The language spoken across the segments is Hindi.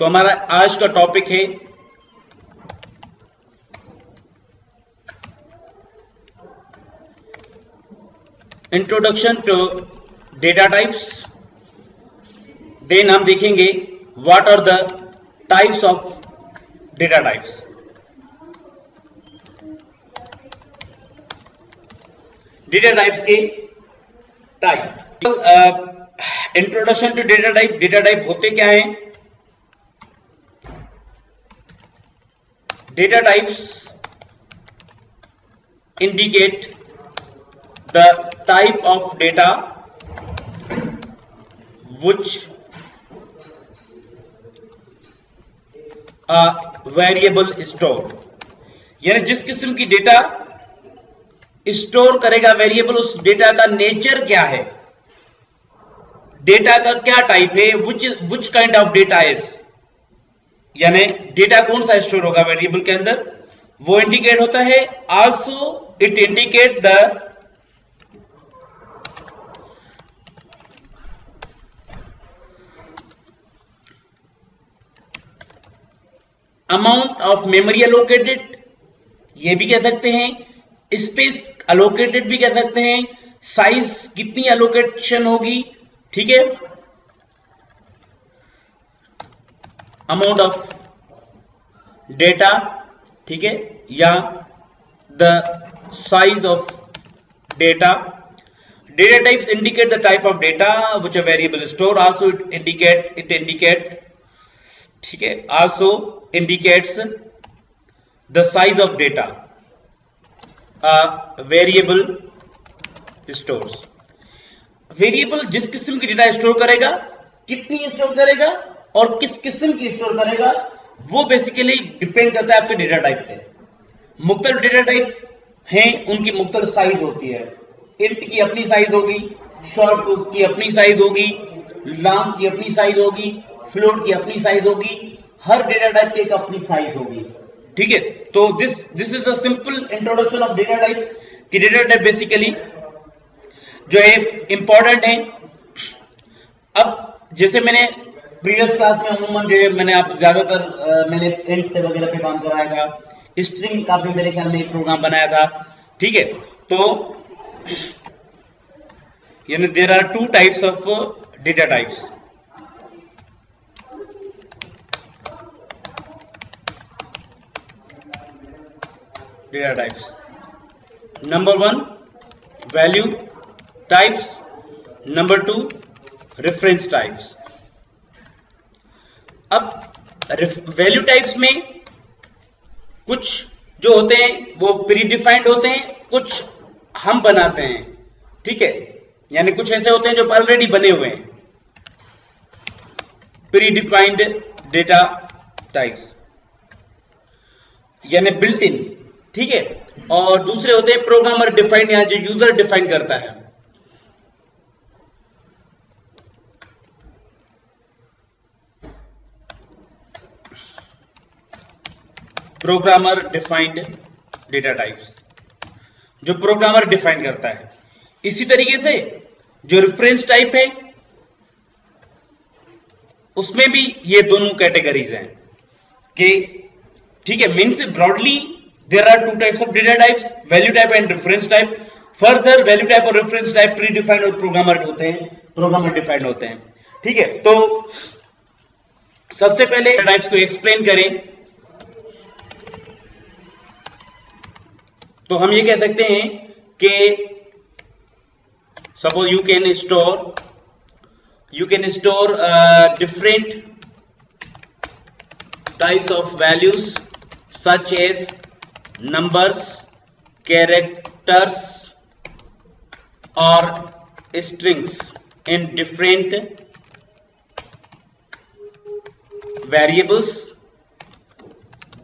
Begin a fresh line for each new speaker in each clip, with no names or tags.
तो हमारा आज का टॉपिक है introduction to data types. Then हम देखेंगे what are the types of data types. Data types के type. Introduction to data type. Data type होते क्या है? Data types indicate the type of data which a variable store, यानी जिस किस्म की डेटा स्टोर करेगा वेरिएबल, उस डेटा का नेचर क्या है, डेटा का क्या टाइप है, which kind of data is, यानी डेटा कौन सा स्टोर होगा वेरिएबल के अंदर, वो इंडिकेट होता है। Also it indicate the amount of memory allocated, ये भी कह सकते हैं, स्पेस अलोकेटेड भी कह सकते हैं, साइज कितनी अलोकेशन होगी, ठीक है, अमाउंट ऑफ डेटा, ठीक है, या the size of data. Data types indicate the type of data which a variable store. Also it indicate, ठीक है, also indicates the size of data variable stores. Variable जिस किस्म की डेटा स्टोर करेगा, कितनी स्टोर करेगा और किस किस्म की स्टोर करेगा, वो बेसिकली डिपेंड करता है आपके डेटा टाइप पे। मुख्तलिफ डेटा टाइप हैं, उनकी मुख्तलिफ साइज होती है। इंट की अपनी साइज होगी, शॉर्ट की अपनी साइज होगी, लॉन्ग की अपनी साइज होगी, फ्लोट की अपनी साइज होगी, हर डेटा टाइप की एक अपनी साइज होगी, ठीक है। तो this is the simple introduction of data type कि डेटा टाइप बेसिकली जो है इंपॉर्टेंट है। अब जैसे मैंने प्रीवियस क्लास में अमूमन जो है मैंने आप ज्यादातर मैंने इंट वगैरह पे काम कराया था, स्ट्रिंग का भी मेरे ख्याल में एक प्रोग्राम बनाया था, ठीक है। तो यानी there are two types of data types. Data types, number 1 value types, number 2 reference types. अब वैल्यू टाइप्स में कुछ जो होते हैं वो प्री डिफाइंड होते हैं, कुछ हम बनाते हैं, ठीक है, यानी कुछ ऐसे होते हैं जो ऑलरेडी बने हुए हैं, प्री डिफाइंड डेटा टाइप्स यानी बिल्ट इन, ठीक है, और दूसरे होते हैं प्रोग्रामर डिफाइंड, या जो यूजर डिफाइन करता है। प्रोग्रामर डिफाइंड डेटा टाइप्स, जो प्रोग्रामर डिफाइन करता है। इसी तरीके से जो रेफरेंस टाइप है उसमें भी ये दोनों कैटेगरीज हैं कि, ठीक है, means broadly there are two types of data types, value type and reference type. Further value type और रेफरेंस टाइप प्री डिफाइंड और प्रोग्रामर डिफाइंड होते हैं, ठीक है। तो सबसे पहले टाइप्स को एक्सप्लेन करें तो हम ये कह सकते हैं कि suppose you can store different types of values such as numbers, characters और strings in different variables.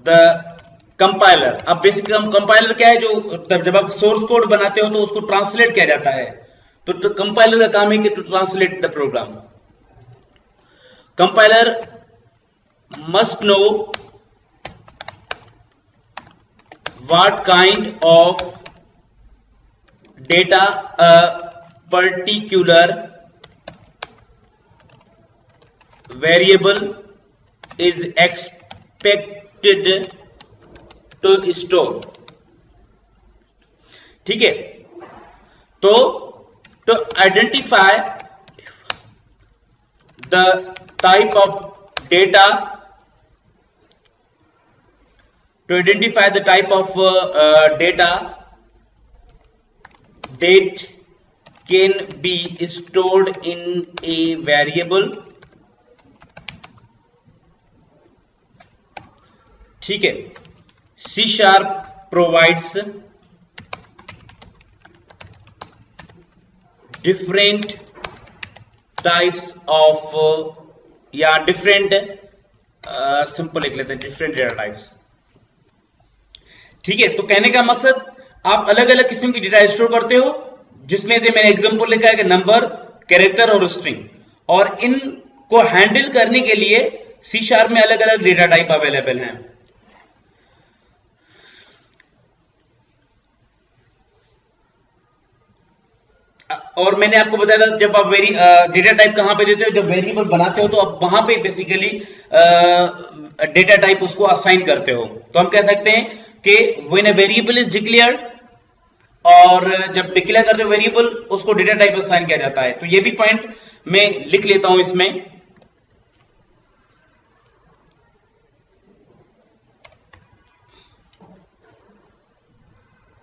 The compiler, अब बेसिक कंपाइलर क्या है, जो जब आप सोर्स कोड बनाते हो तो उसको ट्रांसलेट किया जाता है, तो कंपाइलर का काम है कि to translate the program. Compiler must know what kind of data a particular variable is expected to store. ठीक है, तो identify the type of data, to identify the type of data that can be stored in a variable. ठीक है, C# provides different types of या different सिंपल लिख लेते हैं, different data types. ठीक है, तो कहने का मकसद आप अलग अलग किस्म की डेटा स्टोर करते हो, जिसमें से मैंने एग्जांपल लिखा है कि नंबर, कैरेक्टर और स्ट्रिंग, और इनको हैंडल करने के लिए C# में अलग अलग डेटा टाइप अवेलेबल हैं. और मैंने आपको बताया था जब आप डेटा टाइप कहां पे देते हो, जब वेरिएबल बनाते हो तो आप वहां पे बेसिकली डेटा टाइप उसको असाइन करते हो. तो हम कह सकते हैं कि when a variable is declared, और जब डिक्लेयर करते हो वेरिएबल, उसको डेटा टाइप असाइन किया जाता है. तो ये भी पॉइंट मैं लिख लेता हूं इसमें.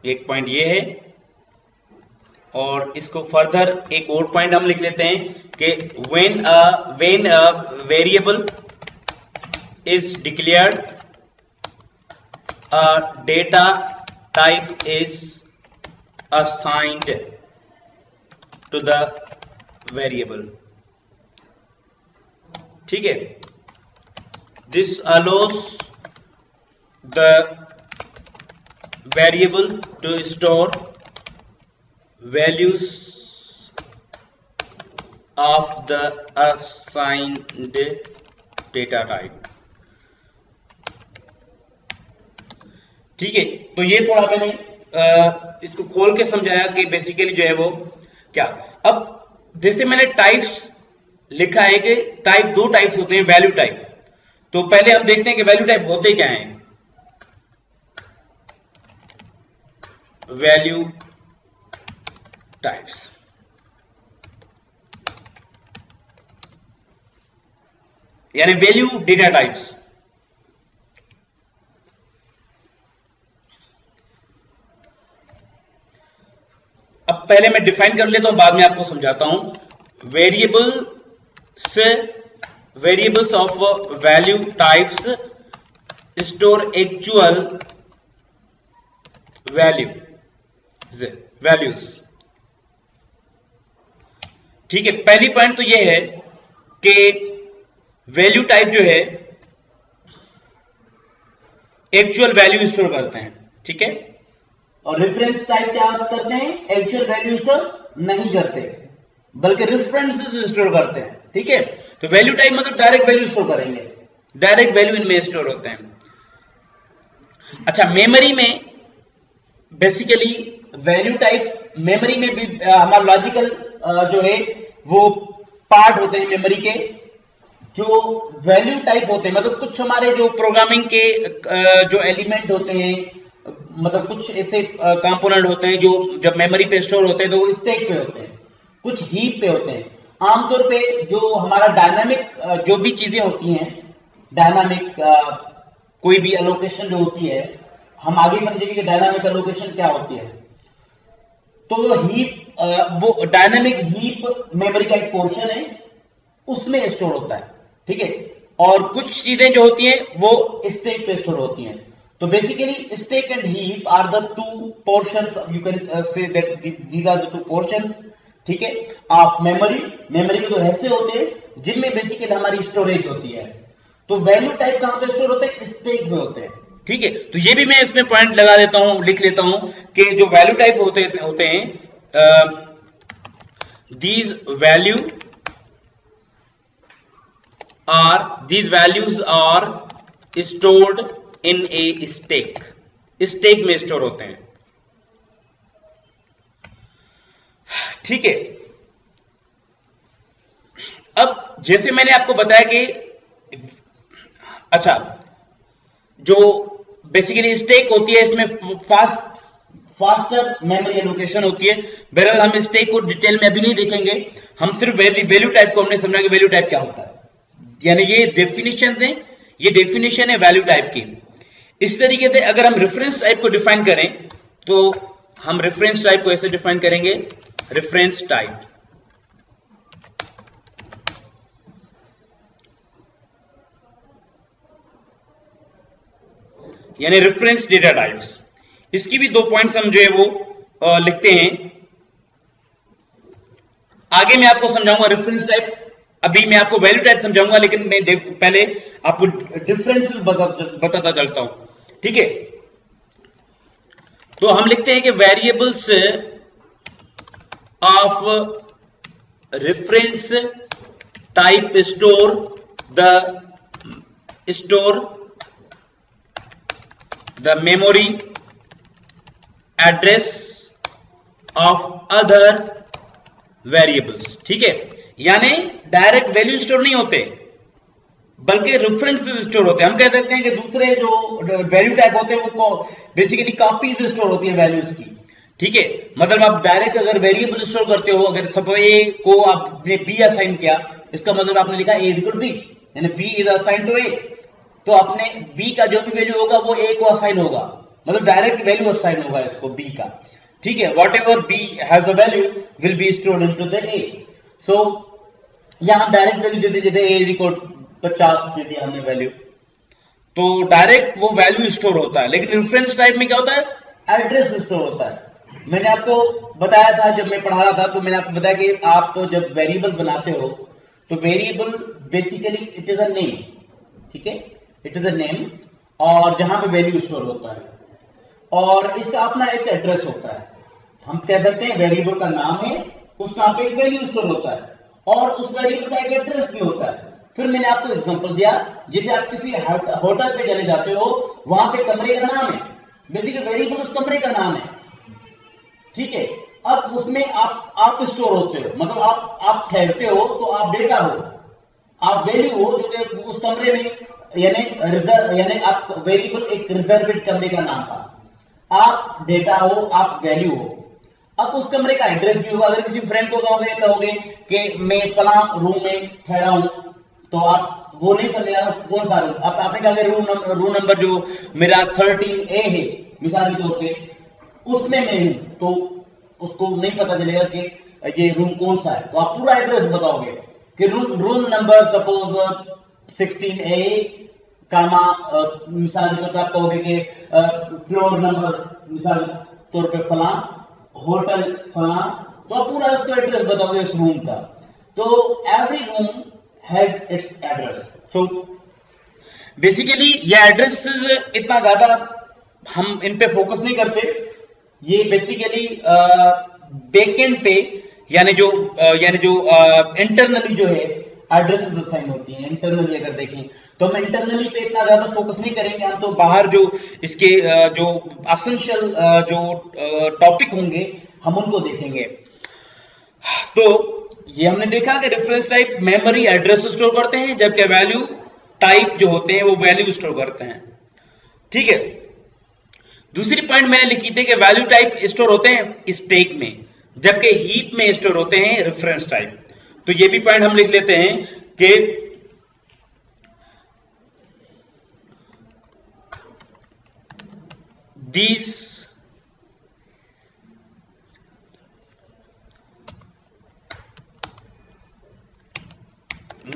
एक पॉइंट ये है, और इसको फर्दर एक और पॉइंट हम लिख लेते हैं कि when a variable is declared, a data type is assigned to the variable. ठीक है, this allows the variable to store values of the assigned data type. ठीक है, तो ये थोड़ा मैंने इसको खोल के समझाया कि बेसिकली जो है वो क्या. अब जैसे मैंने टाइप्स लिखा है कि दो टाइप्स होते हैं, वैल्यू टाइप. तो पहले हम देखते हैं कि वैल्यू टाइप होते क्या हैं. वैल्यू टाइप्स, यानी वैल्यू डेटा टाइप्स. अब पहले मैं डिफाइन कर लेता हूं, बाद में आपको समझाता हूं. Variables of value types store actual values. ठीक है, पहली पॉइंट तो यह है कि वैल्यू टाइप जो है एक्चुअल वैल्यू स्टोर करते हैं. ठीक है, और रेफरेंस टाइप क्या करते हैं, एक्चुअल वैल्यू स्टोर नहीं करते, बल्कि रेफरेंसेस स्टोर करते हैं. ठीक है, तो वैल्यू टाइप मतलब डायरेक्ट वैल्यू स्टोर करेंगे, डायरेक्ट वैल्यू इनमें स्टोर होते हैं. अच्छा, मेमोरी में बेसिकली वैल्यू टाइप, मेमोरी में भी हमारा लॉजिकल जो है वो पार्ट होते हैं मेमोरी के, जो वैल्यू टाइप होते हैं. मतलब कुछ हमारे जो प्रोग्रामिंग के जो एलिमेंट होते हैं, मतलब कुछ ऐसे कंपोनेंट होते हैं जो जब मेमोरी पे स्टोर होते हैं तो वो स्टैक पे होते हैं, कुछ हीप पे होते हैं. आमतौर पे जो हमारा डायनामिक जो भी चीजें होती हैं, डायनामिक कोई भी एलोकेशन जो होती है, हम आगे समझेंगे कि डायनामिक एलोकेशन क्या होती है. तो वो हीप, वो डायनामिक हीप मेमोरी का एक पोर्शन है, उसमें स्टोर होता है. ठीक है, और कुछ चीजें जो होती हैं वो स्टैक पे स्टोर होती हैं. तो basically stack and heap are the two portions, you can say that these are the two portions. ठीक है, ऑफ मेमोरी. मेमोरी के दो हिस्से होते हैं जिनमें बेसिकली हमारी स्टोरेज होती है. तो वैल्यू टाइप कहां पे स्टोर होते हैं, स्टैक पे होते हैं. ठीक है, तो ये भी मैं इसमें पॉइंट लगा देता हूं, लिख लेता हूं कि जो वैल्यू टाइप होते हैं, these values are stored in a stack. Stack में स्टोर होते हैं. ठीक है, अब जैसे मैंने आपको बताया कि अच्छा, जो बेसिकली स्टेक होती है इसमें फास्टर मेमोरी एलोकेशन होती है। बहरहाल हम स्टेक को डिटेल में अभी नहीं देखेंगे, हम सिर्फ वैल्यू टाइप को हमने समझा कि वैल्यू टाइप क्या होता है, यानी ये डेफिनेशन है, ये डेफिनेशन है वैल्यू टाइप की। इस तरीके से अगर हम रेफरेंस टाइप को डिफाइन करें तो हम रेफरेंस टाइप को ऐसे डिफाइन करेंगे, रेफरेंस टाइप यानी रेफरेंस डेटा टाइप्स। इसकी भी 2 पॉइंट्स हम जो है वो लिखते हैं, आगे मैं आपको समझाऊंगा रेफरेंस टाइप, अभी मैं आपको वैल्यू टाइप समझाऊंगा, लेकिन मैं पहले आपको डिफरेंसेस बताता चलता हूं, ठीक है। तो हम लिखते हैं कि variables of reference type store the memory address of other variables, ठीक है। यानी डायरेक्ट वैल्यू स्टोर नहीं होते बल्कि रेफरेंसेस स्टोर होते हैं। हम कह सकते हैं कि दूसरे जो वैल्यू टाइप होते हैं वो बेसिकली कॉपीज स्टोर होती है वैल्यूज की, ठीक है। मतलब आप डायरेक्ट अगर वेरिएबल स्टोर करते हो, अगर सपोज ए को आपने बी असाइन किया, इसका मतलब आपने लिखा ए इक्वल बी, यानी बी इज असाइन टू ए, तो आपने बी का जो भी वैल्यू होगा वो ए को असाइन होगा, मतलब डायरेक्ट वैल्यू असाइन होगा इसको बी का, ठीक है। Whatever B has a value will be stored into the A. So यहां डायरेक्ट वैल्यू दे देते ए इज इक्वल 50 दे दिया हमने वैल्यू, तो डायरेक्ट वो वैल्यू स्टोर होता है। लेकिन रेफरेंस टाइप में क्या होता है, एड्रेस स्टोर होता है। मैंने आपको बताया था जब मैं पढ़ा रहा था, तो मैंने आपको बताया कि आप जब वेरिएबल बनाते हो तो variable basically it is a name, ठीक है, इट इज अ नेम, और जहां पे वैल्यू स्टोर होता है, और इसका अपना एक एड्रेस होता है। हम कह सकते हैं वेरिएबल का नाम है, उस नाम पे एक वैल्यू स्टोर होता है, और उस वेरिएबल का एक एड्रेस भी होता है। फिर मैंने आपको एग्जांपल दिया, जैसे आप किसी होटल पे चले जाते हो, वहां पे कमरे का नाम है, बेसिकली वेरिएबल उस कमरे का नाम है, ठीक है। अब उसमें आप स्टोर होते हो, मतलब आप ठहरते हो, तो आप डेटा हो, आप वैल्यू हो, जो कि उस कमरे में, यानी आप वेरिएबल एक रिजर्वेड कमरे का नाम था, आप डेटा हो, आप वैल्यू हो। अब उस कमरे का एड्रेस भी होगा। अगर किसी फ्रेंड को कहोगे कि मैं फला रूम में ठहरा हूं, तो आप वो नहीं समझेगा कौन सा रूम, आपने कहा कि रूम नंबर जो मेरा 13A है मिसाल के तौर पे, उसमें मैं हूं, तो उसको नहीं पता चलेगा कि ये रूम कौन सा है। तो आप पूरा एड्रेस बताओगे कि रूम नंबर सपोज 16A कामा, मिसाल के तौर पर आप कहोगे कि फ्लोर नंबर मिसाल तौर पे फला, होटल फला, तो आप पूरा उसका एड्रेस बताओगे इस रूम का। तो every room has its address. So basically ये एड्रेस इतना ज्यादा हम इन पे फोकस नहीं करते, ये बेसिकली बैकएंड पे यानी जो इंटरनली जो है एड्रेसेस असाइन होती हैं। इंटरनली अगर देखें तो हम इंटरनली पे इतना ज्यादा फोकस नहीं करेंगे, हम तो बाहर जो इसके जो एसेंशियल जो टॉपिक होंगे हम उनको देखेंगे। तो ये हमने देखा कि reference type memory address store करते हैं, जबकि वैल्यू टाइप जो होते हैं वो वैल्यू स्टोर करते हैं, ठीक है। दूसरी पॉइंट मैंने लिखी थी कि वैल्यू टाइप स्टोर होते हैं स्टैक में, जबकि हीप में स्टोर होते हैं रेफरेंस टाइप। तो ये भी पॉइंट हम लिख लेते हैं कि these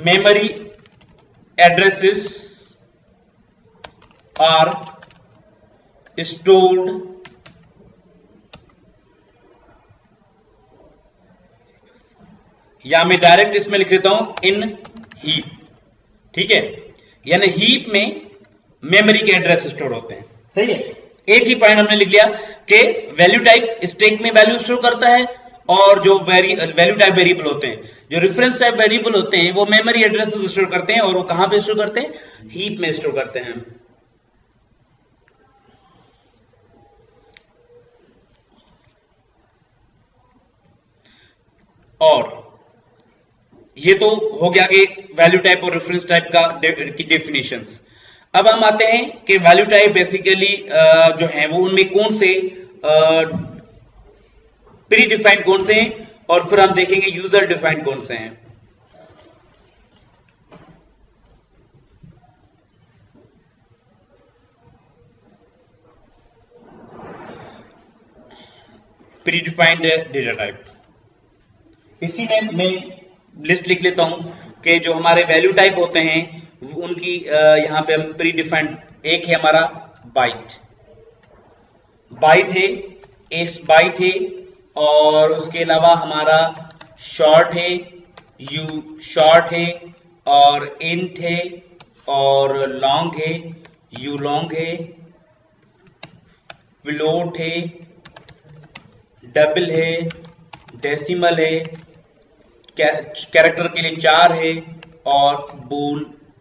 memory addresses are stored या मैं डायरेक्ट इसमें लिख देता हूं इन हीप, ठीक है, यानी हीप में मेमोरी के एड्रेस स्टोर होते हैं, सही है। एक ही पॉइंट हमने लिख लिया कि वैल्यू टाइप स्टैक में वैल्यू स्टोर करता है, और जो वैल्यू टाइप वेरिएबल होते हैं, जो रेफरेंस टाइप वेरिएबल होते हैं, वो मेमोरी एड्रेस स्टोर करते हैं, और वो कहां पे स्टोर करते हैं, हीप में स्टोर करते हैं। और ये तो हो गया कि वैल्यू टाइप और रेफरेंस टाइप का की डेफिनेशंस। अब हम आते हैं कि वैल्यू टाइप बेसिकली जो है वो उनमें कौन से प्री डिफाइंड कौन से हैं और फिर हम देखेंगे यूजर डिफाइंड कौन से हैं। प्री डिफाइंड डेटा टाइप, इसी में मैं लिस्ट लिख लेता हूं कि जो हमारे वैल्यू टाइप होते हैं उनकी यहां पे हम प्री डिफाइंड, एक है हमारा बाइट, बाइट है, एस बाइट है, और उसके अलावा हमारा शॉर्ट है, यू शॉर्ट है, और इंट है, और लॉन्ग है, यू लॉन्ग है, फ्लोट है, डबल है, डेसिमल है, कैरेक्टर के लिए 4 है, और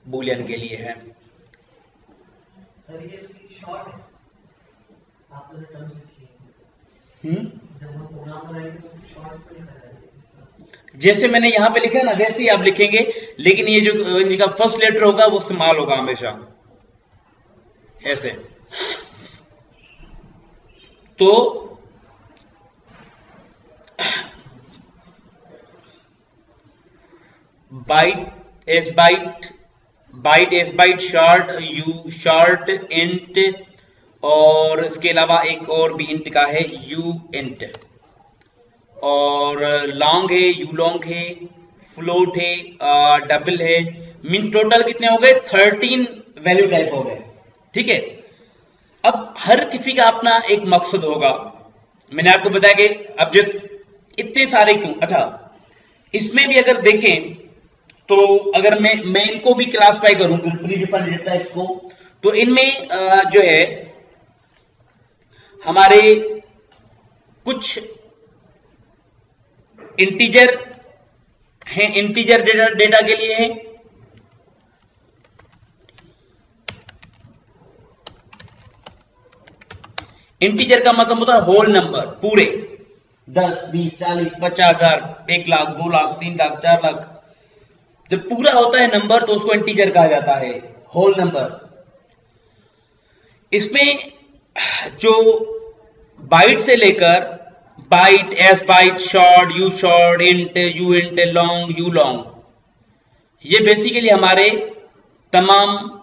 बूलियन के लिए है।
सर ये इसकी शॉर्ट है, आपने टर्म्स लिखी है, जब हम प्रोग्राम बनाएंगे तो शॉर्ट्स पे लिखा जाएगा।
जैसे मैंने यहां पे लिखा है ना वैसे ही आप लिखेंगे, लेकिन ये जो इनका फर्स्ट लेटर होगा वो स्मॉल होगा हमेशा, ऐसे। तो byte S byte, byte S byte, short you short, int, और इसके अलावा एक और भी इंट का है यू इंट, और लॉन्ग है, यू लॉन्ग है, फ्लोट है, डबल है। मीन टोटल कितने हो गए? 13 वैल्यू टाइप हो गए। ठीक है, अब हर किसी का अपना एक मकसद होगा। मैंने आपको बताया कि अब जब इतने सारे क्यों, अच्छा इसमें भी अगर देखें तो अगर मैं इनको भी क्लासिफाई करूं प्री डिफाइंड डेटा टाइप्स को, तो इनमें जो है हमारे कुछ इंटीजर हैं, इंटीजर डेटा के लिए है, इंटीजर का मतलब होता है होल नंबर, पूरे 10, 20, 40, 50,000, 1 लाख, 2 लाख, 3 लाख, 4 लाख, जब पूरा होता है नंबर तो उसको इंटीजर कहा जाता है, होल नंबर। इसमें जो बाइट से लेकर byte, S byte, short, int, you int, long, u long, ये बेसिकली हमारे तमाम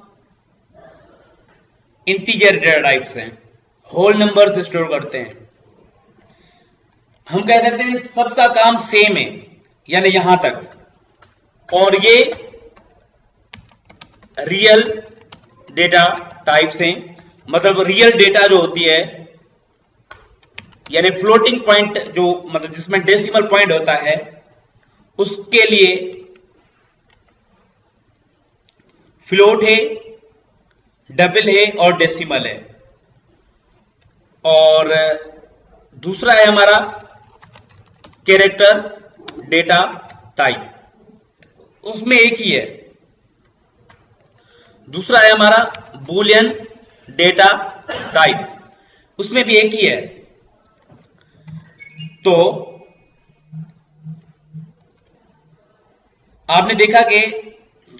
इंटीजर डेटा टाइप्स हैं, होल नंबर से स्टोर करते हैं। हम कह देते हैं सबका काम सेम है, यानी यहां तक, और ये रियल डेटा टाइप्स हैं, मतलब रियल डेटा जो होती है, यानी फ्लोटिंग पॉइंट जो मतलब जिसमें डेसिमल पॉइंट होता है, उसके लिए फ्लोट है, डबल है और डेसिमल है। और दूसरा है हमारा कैरेक्टर डेटा टाइप, उसमें एक ही है। दूसरा है हमारा बूलियन डेटा टाइप, उसमें भी एक ही है। तो आपने देखा कि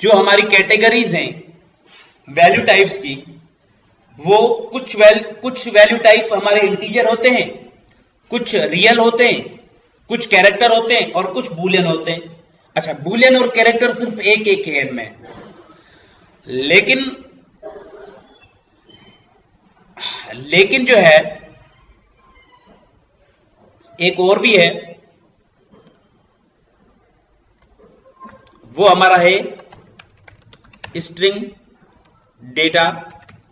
जो हमारी कैटेगरीज हैं वैल्यू टाइप्स की, वो कुछ वैल्यू टाइप हमारे इंटीजर होते हैं, कुछ रियल होते हैं, कुछ कैरेक्टर होते हैं और कुछ बूलियन होते हैं। अच्छा, बूलियन और कैरेक्टर सिर्फ एक एक है इनमें, लेकिन जो है एक और भी है, वो हमारा है स्ट्रिंग डेटा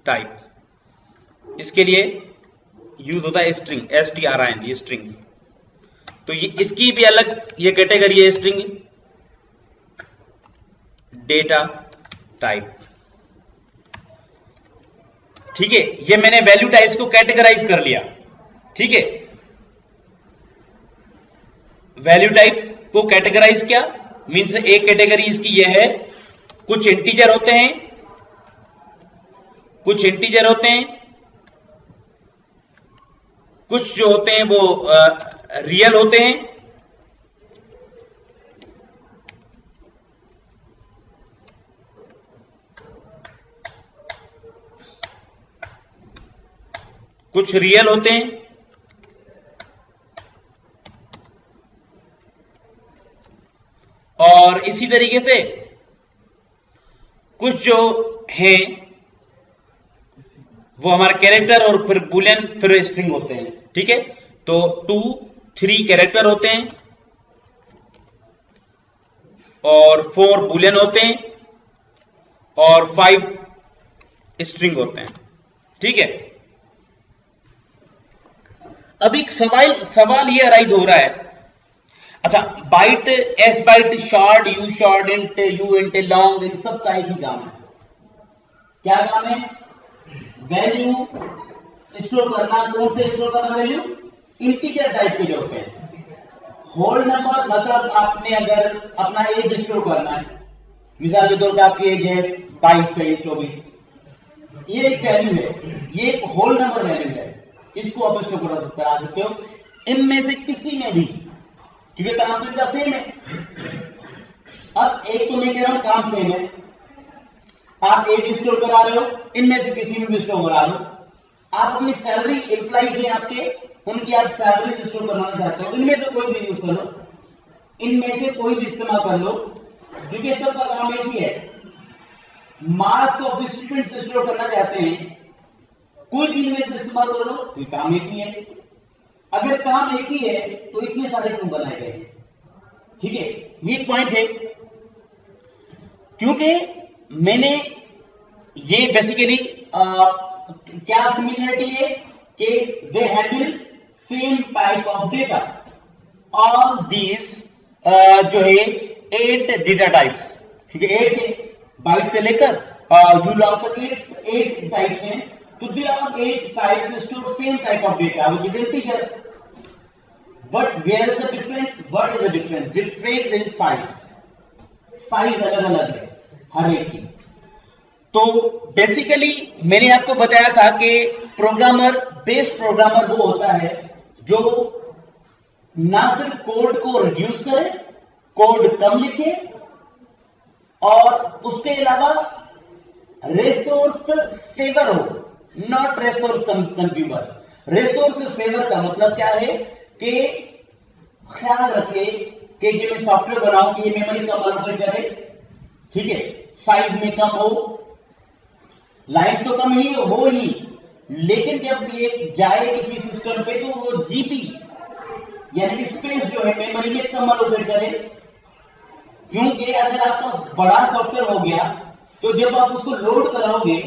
टाइप। इसके लिए यूज होता है स्ट्रिंग, STRING, स्ट्रिंग। तो ये इसकी भी अलग ये कैटेगरी है, स्ट्रिंग डेटा टाइप। ठीक है, ये मैंने वैल्यू टाइप्स को कैटेगराइज कर लिया। ठीक है, वैल्यू टाइप को कैटेगराइज किया, मीन्स एक कैटेगरी इसकी ये है, कुछ इंटीजर होते हैं, कुछ जो होते हैं वो रियल होते हैं, कुछ रियल होते हैं और इसी तरीके से कुछ जो हैं वो हमारा कैरेक्टर और फिर बुलियन फिर स्ट्रिंग होते हैं। ठीक है, तो 2 3 कैरेक्टर होते हैं और 4 बुलियन होते हैं और 5 स्ट्रिंग होते हैं। ठीक है, अब एक सवाल ये अराइज हो रहा है, अच्छा byte, S byte, short, you short, int, you int, long, इन सब का एक ही काम है। क्या काम है? वैल्यू स्टोर करना। कौन से स्टोर करना वैल्यू? इंटीजर टाइप के जो होते हैं। होल नंबर मतलब आपने अगर अपना एज स्टोर करना है, मिसाल के तौर पर आपकी एज है 22, 23, 24, ये एक वैल्यू है, ये एक होल नंबर वैल्यू है, इसको आप स्टोर करा सकते हो इनमें से किसी में भी, क्योंकि काम तो इनका सेम है। अब एक तो मैं कह रहा हूं काम सेम है, आप एज स्टोर करा रहे हो, इनमें से किसी में भी स्टोर करा लो। आप अपनी सैलरी, एम्प्लॉइज हैं आपके, उनकी आप सैलरी स्टोर करवाना चाहते हो, इनमें से कोई भी यूज कर लो, इनमें से कोई भी इस्तेमाल कर लो, क्योंकि सबका काम एक ही है। मार्क्स ऑफ स्टूडेंट्स स्टोर करना चाहते हैं, कोई भी इनमें से इस्तेमाल कर लो, तो काम एक ही है। अगर काम एक ही है तो इतने सारे क्यों बनाए गए? ठीक है, ये पॉइंट है, क्योंकि मैंने ये बेसिकली क्या सिमिलरिटी है कि they handle same type of data. All these जो है 8 डेटा टाइप्स, ठीक है 8 है, बाइट से लेकर यू लॉन्ग तक 8 टाइप्स हैं, तो they are 8 types store same type of data which is integer. But where is the difference? What is the difference? Difference in size. Size अलग अलग है हर एक की। तो बेसिकली मैंने आपको बताया था कि प्रोग्रामर, बेस्ट प्रोग्रामर वो होता है जो ना सिर्फ कोड को रिड्यूस करे, कोड कम लिखे, और उसके अलावा रिसोर्स सेवर हो, not resource consumer. Resource saver का मतलब क्या है कि ख्याल रखे कि जब मैं सॉफ्टवेयर बनाऊं कि ये मेमोरी कम एलोकेट करे, ठीक है, साइज में कम हो, लाइन्स तो कम ही हो ही, लेकिन जब ये जाए किसी सिस्टम पे तो वो जीबी यानी स्पेस जो है मेमोरी में कम एलोकेट करे। क्योंकि अगर आपका बड़ा सॉफ्टवेयर हो गया तो जब आप उसको लोड कराओगे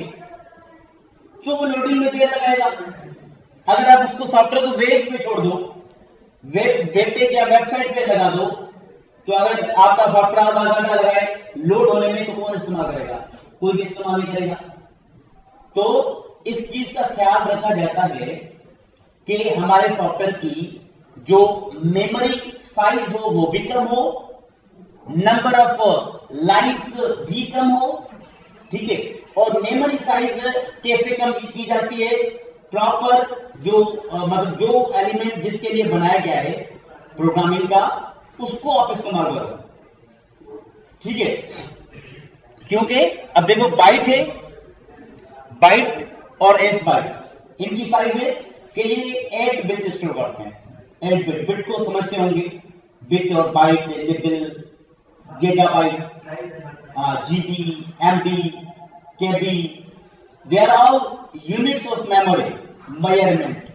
तो वो लोडिंग में देर लगाएगा। अगर आप उसको सॉफ्टवेयर को वेब पे छोड़ दो, वेब पेज या वेबसाइट पे लगा दो, तो अगर आपका सॉफ्टवेयर आधा घंटा लगाए लोड होने में, तो कौन इस्तेमाल करेगा? कोई भी इस्तेमाल नहीं करेगा। तो इस चीज का ख्याल रखा जाता है कि हमारे सॉफ्टवेयर की जो मेमोरी साइज हो वो भी कम हो, नंबर ऑफ लाइन्स भी कम हो, ठीक है। और मेमोरी साइज कैसे कम की जाती है? प्रॉपर जो मतलब जो एलिमेंट जिसके लिए बनाया गया है प्रोग्रामिंग का, उसको आप इस्तेमाल करो, ठीक है। क्योंकि अब देखो बाइट है, बाइट और एस बाइट, इनकी साइज है कि ये 8 बिट स्टोर करते हैं। 8 बिट, बिट को समझते होंगे, बिट और byte, nibble, gigabyte, GB, MB, KB, they are all units of memory measurement.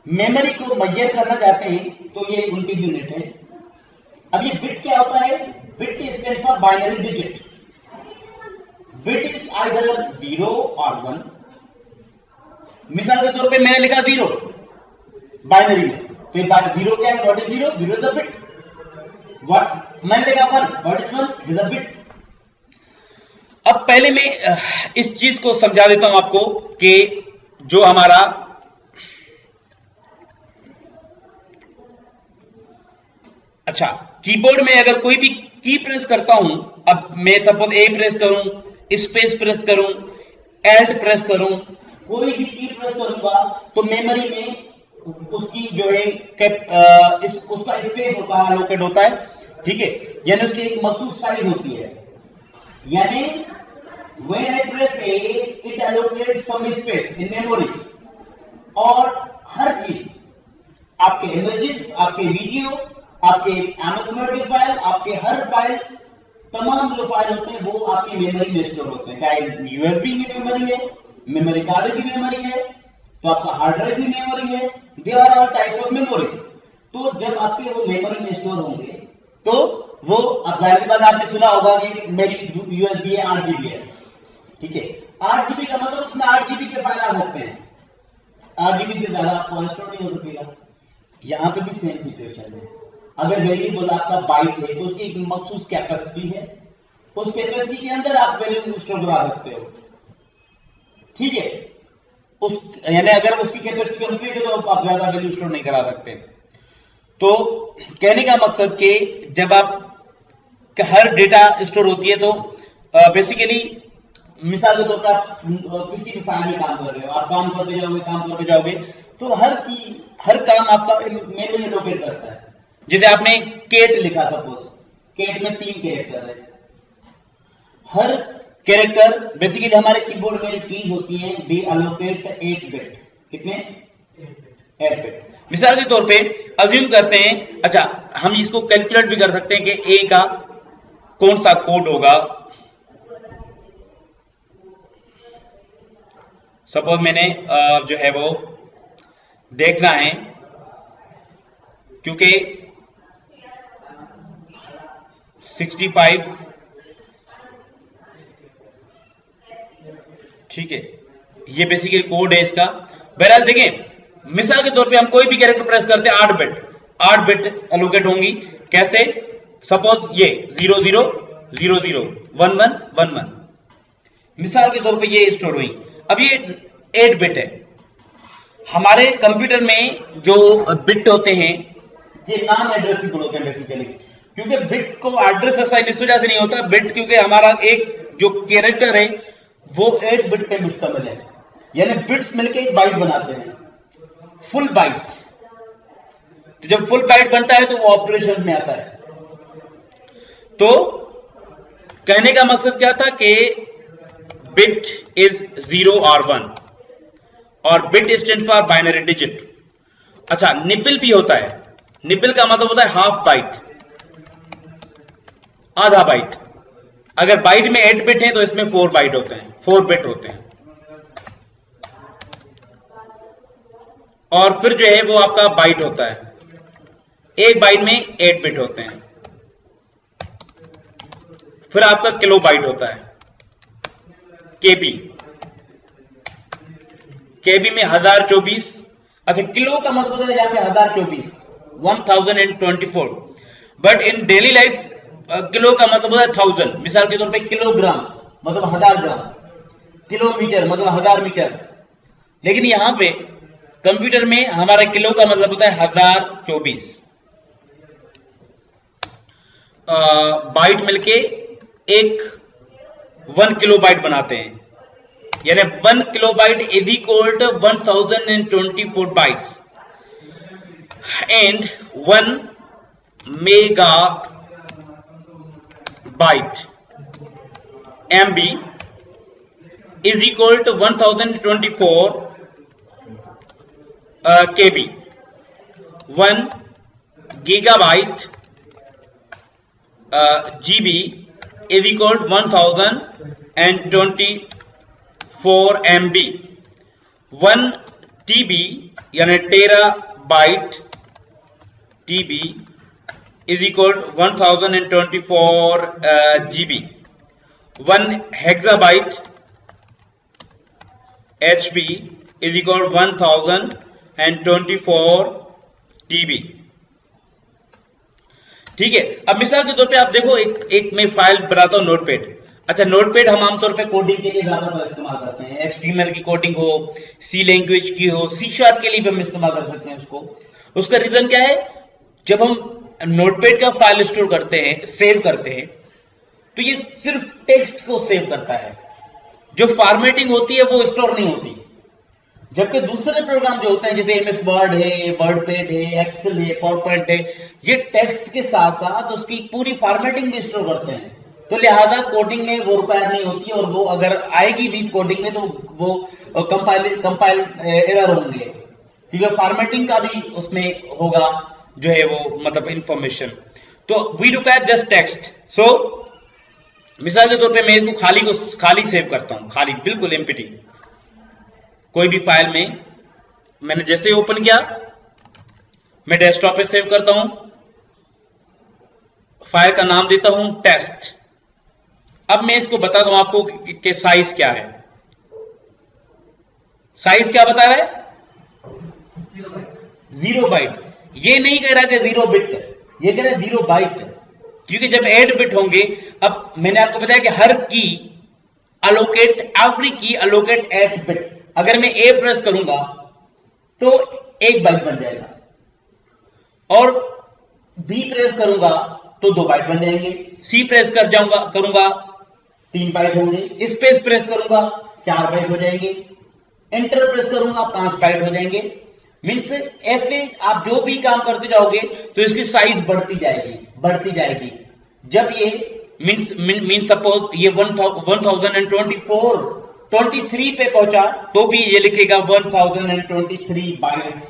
Memory को मेजर करना चाहते हैं तो ये उनकी यूनिट है। अब ये बिट क्या होता है? Bit stands for binary digit. Bit is either 0 और 1। मिसाल के तौर पे मैंने लिखा 0 बाइनरी में, तो ये 0 क्या है? What is 0? 0 is a bit. What मैंने लिखा 1, what is 1? Is a bit. अब पहले मैं इस चीज को समझा देता हूं आपको कि जो हमारा अच्छा कीबोर्ड में अगर कोई भी की प्रेस करता हूं, अब मैं सपोज ए प्रेस करूं, स्पेस प्रेस करूं, एल्ट प्रेस करूं, कोई भी की प्रेस करूंगा तो मेमोरी में उसकी जो है उसका स्पेस होता है, एलोकेट होता है, ठीक है, यानी उसकी एक मखसूस साइज होती है। यानी when I press A, it allocates some space in memory, और हर चीज, आपके इमेजेस, आपके वीडियो, आपके एमएस वर्ड के फाइल, आपके हर फाइल, तमाम जो फाइल होते हैं वो आपकी मेमोरी में स्टोर होते हैं। चाहे यूएसबी की मेमोरी है, मेमोरी कार्ड की मेमोरी है, तो आपका हार्ड ड्राइव की मेमोरी है, they are all types of memory. तो जब आपके वो मेमोरी में स्टोर होंगे तो वो, अब जाहिर बात आपने सुना होगा कि मेरी यूएसबी है 8 GB है, ठीक है, 8 GB का मतलब उसमें 8 GB के फाइल आ सकते हैं, 8 GB से ज्यादा आपको स्टोर नहीं हो सकेगा। यहां पे भी सेम सिचुएशन है। अगर वेरिएबल आपका बाइट है तो उसकी एक मखसूस कैपेसिटी है, उस कैपेसिटी के अंदर आप वैल्यू स्टोर करा सकते हो, ठीक है। उस यानी अगर उसकी कैपेसिटी कंप्लीट है तो आप ज्यादा वैल्यू स्टोर नहीं करा सकते। तो कहने का मकसद कि जब आप हर डेटा स्टोर होती है तो बेसिकली मिसाल के तौर पर आप किसी भी फाइल में काम कर रहे हो, आप काम करते जाओगे तो हर काम आपका मेमोरी लोकेट करता है। जैसे आपने केट लिखा, सपोज केट में 3 कैरेक्टर है, हर कैरेक्टर बेसिकली हमारे कीबोर्ड में कीज होती हैं, दे अलोकेट 8 बिट, कितने 8 बिट। मिसाल के तौर पे अज्यूम करते हैं, अच्छा हम इसको कैलकुलेट भी कर सकते हैं कि ए का कौन सा कोड होगा। सपोज मैंने जो है वो देखना है, क्योंकि 65, ठीक है, ये बेसिकली कोड है इसका। बहरहाल देखें, मिसाल के तौर पे हम कोई भी कैरेक्टर प्रेस करते हैं, 8 बिट एलोकेट होंगी। कैसे? सपोज ये 00 00 11 11, मिसाल के तौर पे ये स्टोर हुई। अब ये 8 बिट है। हमारे कंप्यूटर में जो बिट होते हैं ये नॉन एड्रेसेबल होते हैं बेसिकली, क्योंकि बिट को एड्रेस असाइन इस वजह से नहीं होता, बिट क्योंकि हमारा एक जो कैरेक्टर है वो 8 बिट पे मुश्तमिल है, यानी बिट्स मिलके एक बाइट बनाते हैं, फुल बाइट। तो जब फुल बाइट बनता है तो वो ऑपरेशन में आता है। तो कहने का मकसद क्या था कि बिट इज 0 और 1 और bit stand for binary digit. अच्छा, निपिल भी होता है। निपिल का मतलब होता है हाफ बाइट, आधा बाइट। अगर बाइट में 8 बिट है तो इसमें 4 बाइट होते हैं, 4 बिट होते हैं। और फिर जो है वो आपका बाइट होता है, एक बाइट में 8 बिट होते हैं। फिर आपका किलो बाइट होता है, केबी। केबी में 1024। अच्छा, किलो का मतलब है यहां पे 1024, 1024। But in daily life kilo का मतलब होता है 1000। मिसाल के तौर पे किलोग्राम मतलब 1000 ग्राम, किलोमीटर मतलब 1000 मीटर। लेकिन यहां पे कंप्यूटर में हमारा किलो का मतलब होता है 1024। बाइट मिलके एक 1 किलो बाइट बनाते हैं, यानी 1 kilobyte is equal to 1024 bytes and 1 megabyte MB is equal to 1024 KB. 1 gigabyte GB is equal to 1024 MB. 1 TB यानी terabyte TB is equal to 1024 GB. 1 hexabyte HP is equal to 1024 TB. ठीक है। अब मिसाल के तौर पे आप देखो, एक मैं फाइल बनाता हूं नोटपैड। अच्छा, नोटपैड हम आमतौर पे कोडिंग के लिए ज्यादातर इस्तेमाल करते हैं। HTML की कोडिंग हो, सी लैंग्वेज की हो, C# के लिए भी हम इस्तेमाल कर सकते हैं उसको। उसका रीजन क्या है? जब हम नोटपैड का फाइल स्टोर करते हैं, सेव करते हैं, तो ये सिर्फ टेक्स्ट को सेव करता है, जो फॉर्मेटिंग होती है वो स्टोर नहीं होती। जबकि दूसरे प्रोग्राम जो होते हैं जैसे MS वर्ड है, वर्डपैड है, एक्सेल है, पावरपॉइंट है, ये टेक्स्ट के साथ साथ उसकी पूरी फॉर्मेटिंग भी स्टोर करते हैं। तो लिहाजा कोडिंग में वो रिक्वायर नहीं होती, और वो अगर आएगी भी कोडिंग में तो वो कंपाइल एरर होंगे। क्योंकि फॉर्मेटिंग का भी उसमें होगा जो है वो मतलब इंफॉर्मेशन। तो वी रिक्वायर जस्ट टेक्स्ट। सो मिसाल के तौर पे मैं इसको खाली सेव करता हूं, खाली बिल्कुल एम्प्टी। कोई भी फाइल में मैंने जैसे ओपन किया, मैं डेस्कटॉप पे सेव करता हूं, फाइल का नाम देता हूं टेस्ट। अब मैं इसको बताता हूं आपको कि साइज क्या है। साइज क्या बता रहा है? 0 बाइट। ये नहीं कह रहा कि 0 बिट, ये कह रहा है 0 बाइट, क्योंकि जब 8 बिट होंगे, अब मैंने आपको बताया कि हर की अलोकेट, एवरी की अलोकेट 8 बिट। अगर मैं ए प्रेस करूंगा तो 1 बाइट बन जाएगा, और बी प्रेस करूंगा तो 2 बाइट बन जाएंगे, सी प्रेस करूंगा 3 बाइट होंगे, स्पेस प्रेस करूंगा 4 बाइट हो जाएंगे, एंटर प्रेस करूंगा 5 बाइट हो जाएंगे। मीन्स ऐसे आप जो भी काम करते जाओगे तो इसकी साइज बढ़ती जाएगी। जब ये मीन्स सपोज ये 1023 पे पहुंचा तो भी ये लिखेगा 1023 बाइट्स।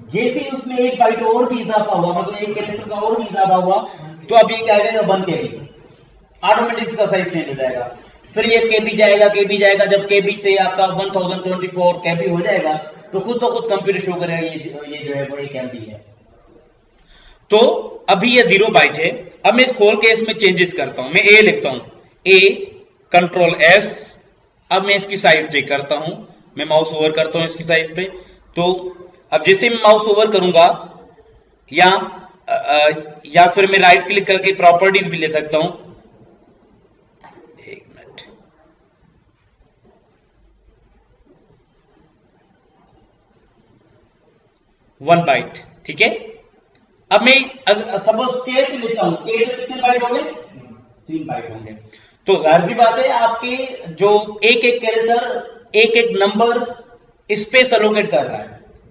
जैसे उसमें 1 बाइट और भी इजाफा हुआ, मतलब एक कैरेक्टर का और भी इजाफा हुआ, तो अब ये क्या आएगा 1 KB, ऑटोमेटिक इसका साइज चेंज हो जाएगा। फिर ये KB जाएगा, जब KB से आपका 1024 KB हो जाएगा तो खुद कंप्यूटर शो करेगा ये जो है वो 1 MB है। तो अभी ये 0 बाइट है। अब मैं खोल के इसमें चेंजेस करता हूं, मैं ए लिखता हूं, ए कंट्रोल S। अब मैं इसकी साइज चेक करता हूं, मैं माउस ओवर करता हूं इसकी साइज पे। तो अब जैसे मैं माउस ओवर करूंगा या फिर मैं राइट क्लिक करके प्रॉपर्टीज भी ले सकता हूं। 1 मिनट, वन बाइट, ठीक है। अब मैं सपोज K लेता हूं, K में कितने बाइट होंगे? 3 बाइट होंगे। तो जाहिर सी बात है आपके जो एक कैरेक्टर एक नंबर स्पेस एलोकेट कर रहा है,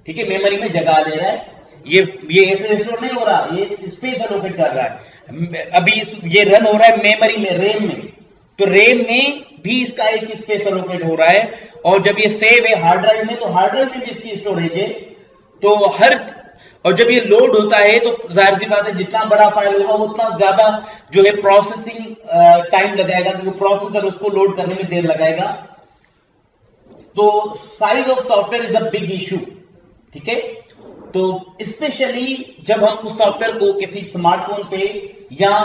ठीक है, मेमोरी में जगह दे रहा है। ये ऐसे स्टोर नहीं हो रहा, ये स्पेस एलोकेट कर रहा है। अभी ये रन हो रहा है मेमोरी में, रेम में, तो रेम में भी इसका एक स्पेस एलोकेट हो रहा है। और जब ये सेव है हार्ड ड्राइव में, तो हार्ड ड्राइव में भी इसकी स्टोरेज है। तो और जब ये लोड होता है तो जाहिर सी बात है जितना बड़ा फाइल होगा उतना ज्यादा जो है प्रोसेसिंग टाइम लगाएगा, क्योंकि प्रोसेसर उसको लोड करने में देर लगाएगा। तो size of software is a big issue, ठीक है। तो स्पेशली जब हम उस सॉफ्टवेयर को किसी स्मार्टफोन पे या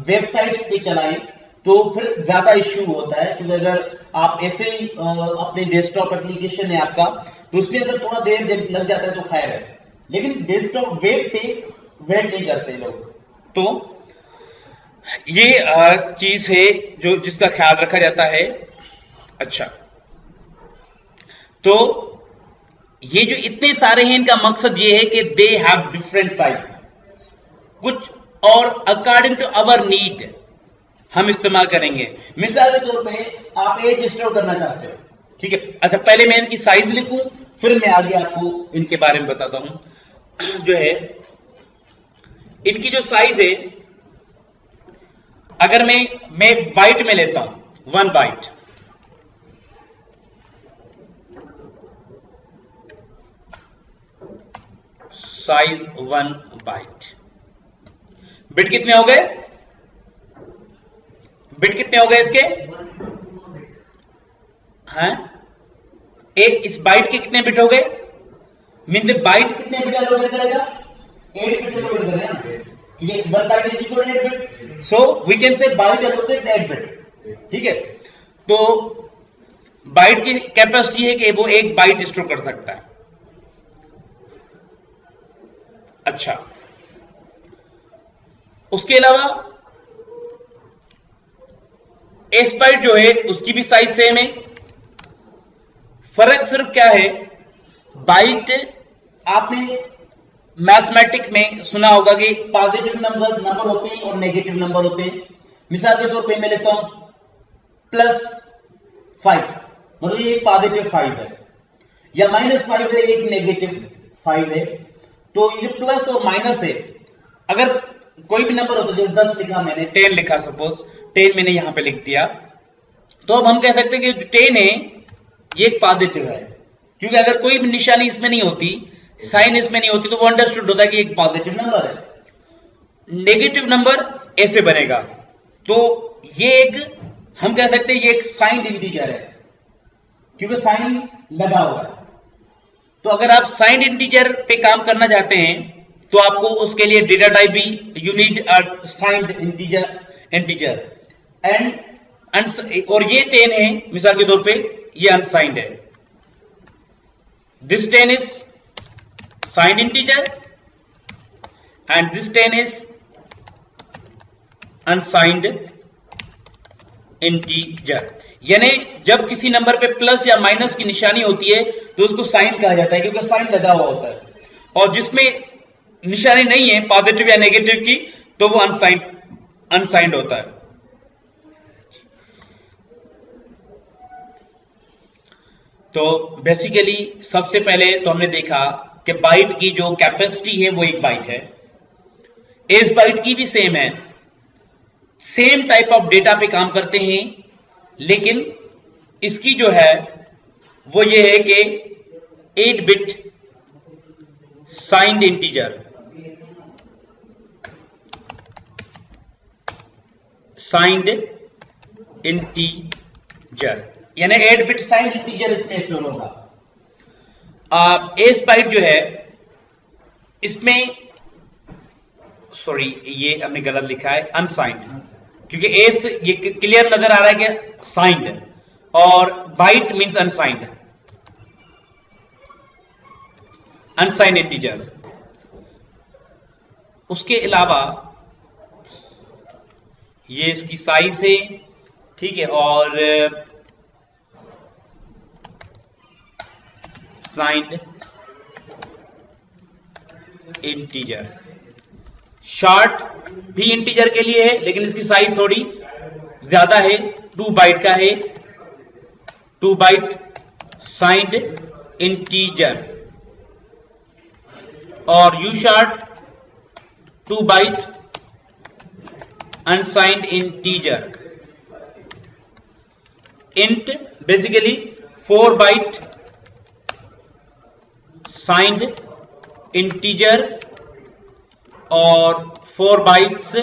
वेबसाइट्स पे चलाएं तो फिर ज्यादा इश्यू होता है, क्योंकि अगर आप ऐसे ही अपने डेस्कटॉप एप्लीकेशन है आपका, तो उसमें अगर थोड़ा देर लग जाता है तो खैर है, लेकिन डेस्कटॉप वेब पे वेट नहीं करते लोग। तो ये चीज है जो जिसका ख्याल रखा जाता है। अच्छा, तो ये जो इतने सारे हैं इनका मकसद ये है कि दे हैव डिफरेंट साइज, कुछ और अकॉर्डिंग टू अवर नीड हम इस्तेमाल करेंगे। मिसाल के तौर पे आप एज स्टोर करना चाहते हो, ठीक है। अच्छा, पहले मैं इनकी साइज लिखूं, फिर मैं आगे आपको इनके बारे में बताता हूं। जो है इनकी जो साइज है, अगर मैं बाइट में लेता हूं 1 बाइट, साइज 1 बाइट, बिट कितने हो गए? बिट कितने हो गए इसके? हैं, एक इस बाइट के कितने बिट हो गए? मीन बाइट कितने बिट एलोकेट करेगा? 8 बिट एलोकेट करेगा ना, क्योंकि 1 byte is equal to 8 bit. So we can say byte allocates 8 bit, ठीक है। तो बाइट की कैपेसिटी है कि वो 1 बाइट स्टोर कर सकता है। अच्छा, उसके अलावा एस बाइट जो है उसकी भी साइज सेम है। फर्क सिर्फ क्या है, बाइट आपने मैथमेटिक में सुना होगा कि पॉजिटिव नंबर होते हैं और नेगेटिव नंबर होते हैं। मिसाल के तौर पे मैं लेता हूं +5, मतलब ये एक पॉजिटिव 5 है, या -5 है, एक नेगेटिव 5 है। तो ये प्लस और माइनस है, अगर कोई भी नंबर होता है, जैसे 10 लिखा मैंने, 10 लिखा, सपोज 10 मैंने यहां पे लिख दिया, तो अब हम कह सकते हैं कि जो 10 है ये एक पॉजिटिव है, क्योंकि अगर कोई भी निशानी इसमें नहीं होती, साइन इसमें नहीं होती, तो वो अंडरस्टूड होता है कि एक पॉजिटिव नंबर है। नेगेटिव नंबर ऐसे बनेगा, तो ये एक हम कह सकते हैं ये एक साइंड इंटीजर है, क्योंकि साइन लगा हुआ है। तो अगर आप साइंड इंटीजर पे काम करना चाहते हैं तो आपको उसके लिए डेटा टाइप भी you need signed integer and और ये 10 है मिसाल के तौर पे, ये अनसाइंड है। This 10 is signed integer and this 10 is unsigned integer. यानी जब किसी नंबर पे प्लस या माइनस की निशानी होती है तो उसको साइन कहा जाता है, क्योंकि साइन लगा हुआ होता है। और जिसमें निशानी नहीं है पॉजिटिव या नेगेटिव की, तो वो अनसाइंड होता है। तो बेसिकली सबसे पहले तो हमने देखा कि बाइट की जो कैपेसिटी है वो 1 बाइट है। इस बाइट की भी सेम है, सेम टाइप ऑफ डेटा पे काम करते हैं, लेकिन इसकी जो है वो ये है कि 8 बिट साइंड इंटीजर, यानी 8 बिट साइंड इंटीजर इसमें स्टोर होगा। एस बाइट जो है इसमें, सॉरी ये हमने गलत लिखा है, अनसाइंड, क्योंकि एस ये क्लियर नजर आ रहा है कि साइंड है और byte means unsigned, unsigned integer. उसके अलावा ये इसकी साइज है, ठीक है, और साइंड इंटीजर। शॉर्ट भी इंटीजर के लिए है, लेकिन इसकी साइज थोड़ी ज्यादा है, 2 बाइट का है, 2 बाइट साइंड इंटीजर। और u short 2 byte unsigned integer. Int basically 4 byte signed integer और 4 बाइट्स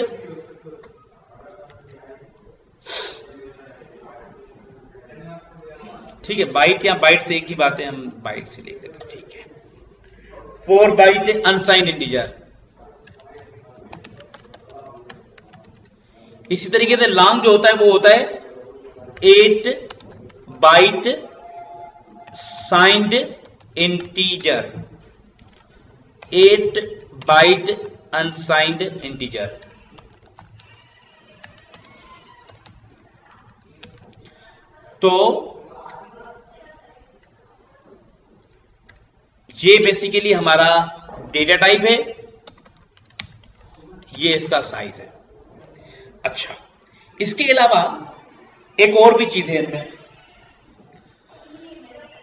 ठीक है, बाइट या बाइट से एक ही बात है, हम बाइट से लिख देते, ठीक है। 4 बाइट अनसाइंड इंटीजर। इसी तरीके से लॉन्ग जो होता है वो होता है 8 byte signed integer, 8 byte unsigned integer. तो ये बेसिकली हमारा डेटा टाइप है, ये इसका साइज है। अच्छा, इसके अलावा एक और भी चीज है इनमें,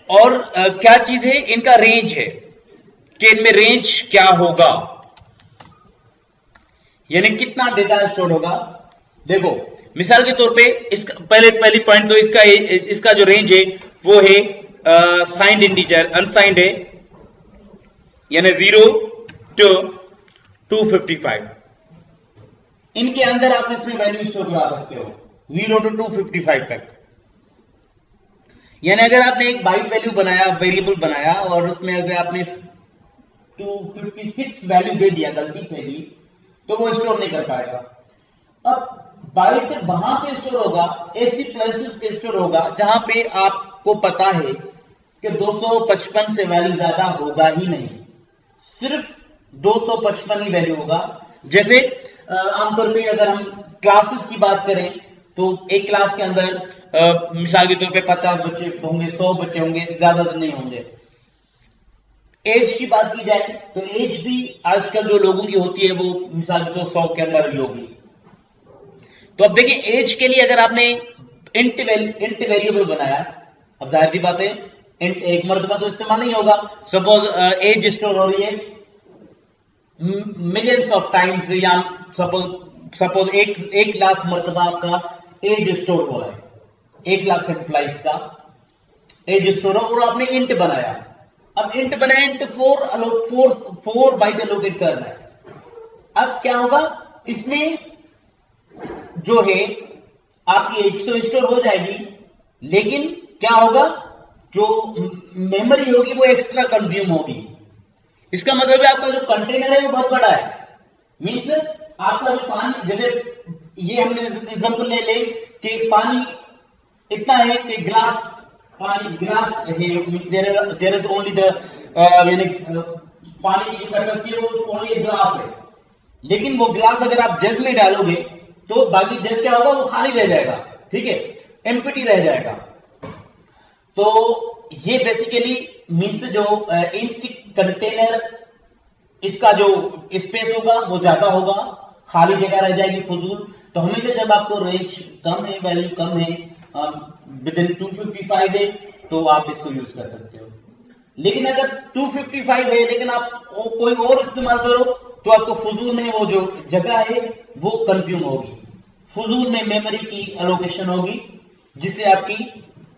और क्या चीज है, इनका रेंज है कि इनमें रेंज क्या होगा, यानी कितना डेटा स्टोर होगा। देखो मिसाल के तौर पे इसका पहली पॉइंट तो इसका जो रेंज है वो है साइंड इंटीजर, अनसाइंड है, यानी 0 to 255। इनके अंदर आप इसमें वैल्यू स्टोर करा सकते हो 0 to 255 तक। यानी अगर आपने एक बाइट वैल्यू बनाया, वेरिएबल बनाया, और उसमें अगर आपने 256 वैल्यू दे दिया गलती से भी, तो वो स्टोर नहीं कर पाएगा। अब बाइट वहां पे स्टोर होगा, ऐसी प्लेसेस पे स्टोर होगा जहां पे आपको पता है कि 255 से वैल्यू ज्यादा होगा ही नहीं, सिर्फ 255 ही वैल्यू होगा। जैसे आमतौर पे अगर हम क्लासेस की बात करें तो एक क्लास के अंदर मिसाल के तौर पे 50 बच्चे होंगे, 100 बच्चे होंगे, इससे ज्यादा नहीं होंगे। एज की बात की जाए तो एज भी आजकल जो लोगों की होती है वो मिसाल के तौर 100 के अंदर ही होगी। तो अब देखिए एज के लिए अगर आपने इंट वेरिएबल बनाया, अब जाहिर सी बात है इंट एक मर्तबा तो इस्तेमाल नहीं होगा। सपोज एज स्टोर हो रही है मिलियंस ऑफ टाइम्स, या सपोज 1 लाख मर्तबा आपका एज स्टोर हो रहा है, 1 लाख एम्प्लॉइज का एज स्टोर हो, और आपने इंट बनाया अब इंट बना, इंट 4 बाइट एलोकेट करना है। अब क्या होगा, इसमें जो है आपकी एज तो स्टोर हो जाएगी, लेकिन क्या होगा, जो मेमोरी होगी वो एक्स्ट्रा कंज्यूम होगी। इसका मतलब है आपका जो कंटेनर है वो बहुत बड़ा है। मीन्स आपका जो पानी, जैसे ये हमने एग्जांपल ले ले कि पानी इतना है कि ग्लास, पानी ग्लास है, देयर इज ओनली द यानी पानी की जो कैपेसिटी है वो ओनली एक ग्लास है। लेकिन वो ग्लास अगर आप जग में डालोगे तो बाकी जग क्या होगा, वो खाली रह जाएगा, ठीक है, एम्प्टी रह जाएगा। तो ये बेसिकली मीन्स जो इंक कंटेनर, इसका जो स्पेस होगा वो ज्यादा होगा, खाली जगह रह जाएगी फजूल। तो हमेशा जब आपको रेंज कम है, वैल्यू कम है, विद इन 255 है, तो आप इसको यूज कर सकते हो। लेकिन अगर 255 है लेकिन आप कोई और इस्तेमाल करो तो आपको फजूल में वो जो जगह है वो कंज्यूम होगी, फजूल में मेमोरी की एलोकेशन होगी, जिससे आपकी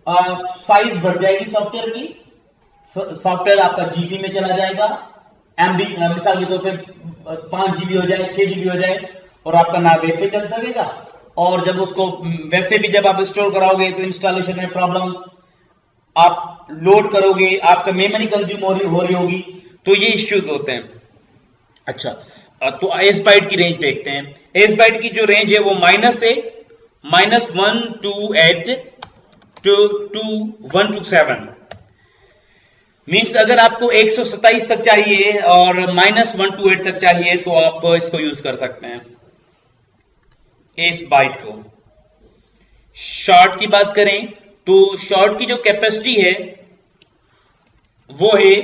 साइज बढ़ जाएगी सॉफ्टवेयर की। सॉफ्टवेयर आपका जीबी में चला जाएगा, एमबी मिसाल के तौर पे 5 जीबी हो जाए, 6 जीबी हो जाए, और आपका ना वेब पे चल सकेगा। और जब उसको वैसे भी जब आप इंस्टॉल कराओगे तो इंस्टॉलेशन में प्रॉब्लम, आप लोड करोगे, आपका मेमोरी कंज्यूम हो रही होगी, तो ये इश्यूज होते हैं। अच्छा, तो एस बाइट की रेंज देखते हैं। एस बाइट की जो रेंज है वो माइनस है -128 to 127। मीन्स अगर आपको 127 तक चाहिए और -128 तक चाहिए तो आप इसको यूज कर सकते हैं, एस बाइट को। शॉर्ट की बात करें तो शॉर्ट की जो कैपेसिटी है वो है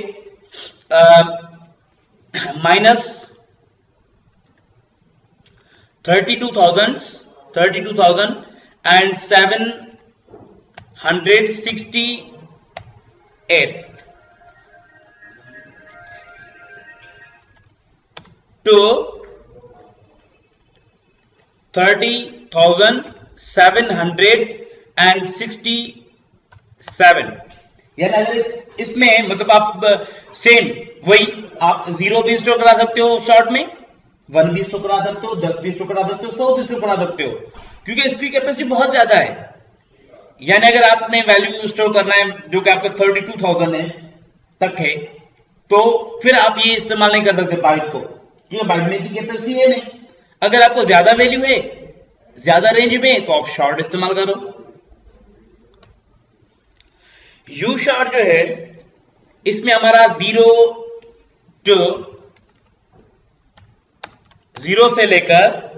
-32,768 to 30,767। यानी अगर इसमें मतलब आप सेम वही आप 0 भी स्टोर करा सकते हो शॉर्ट में, 1 भी स्टोर करा सकते हो, 10 भी स्टोर करा सकते हो, 100 भी स्टोर करा सकते हो, क्योंकि इसकी कैपेसिटी बहुत ज्यादा है। यानी अगर आपने वैल्यू स्टोर करना है जो कि आपका 32,000 है तक है, तो फिर आप ये इस्तेमाल नहीं कर सकते बाइट को, क्योंकि बाइट में की कैपेसिटी है नहीं। अगर आपको ज्यादा वैल्यू है, ज्यादा रेंज में, तो आप शॉर्ट इस्तेमाल करो। यू शॉर्ट जो है इसमें हमारा 0 से लेकर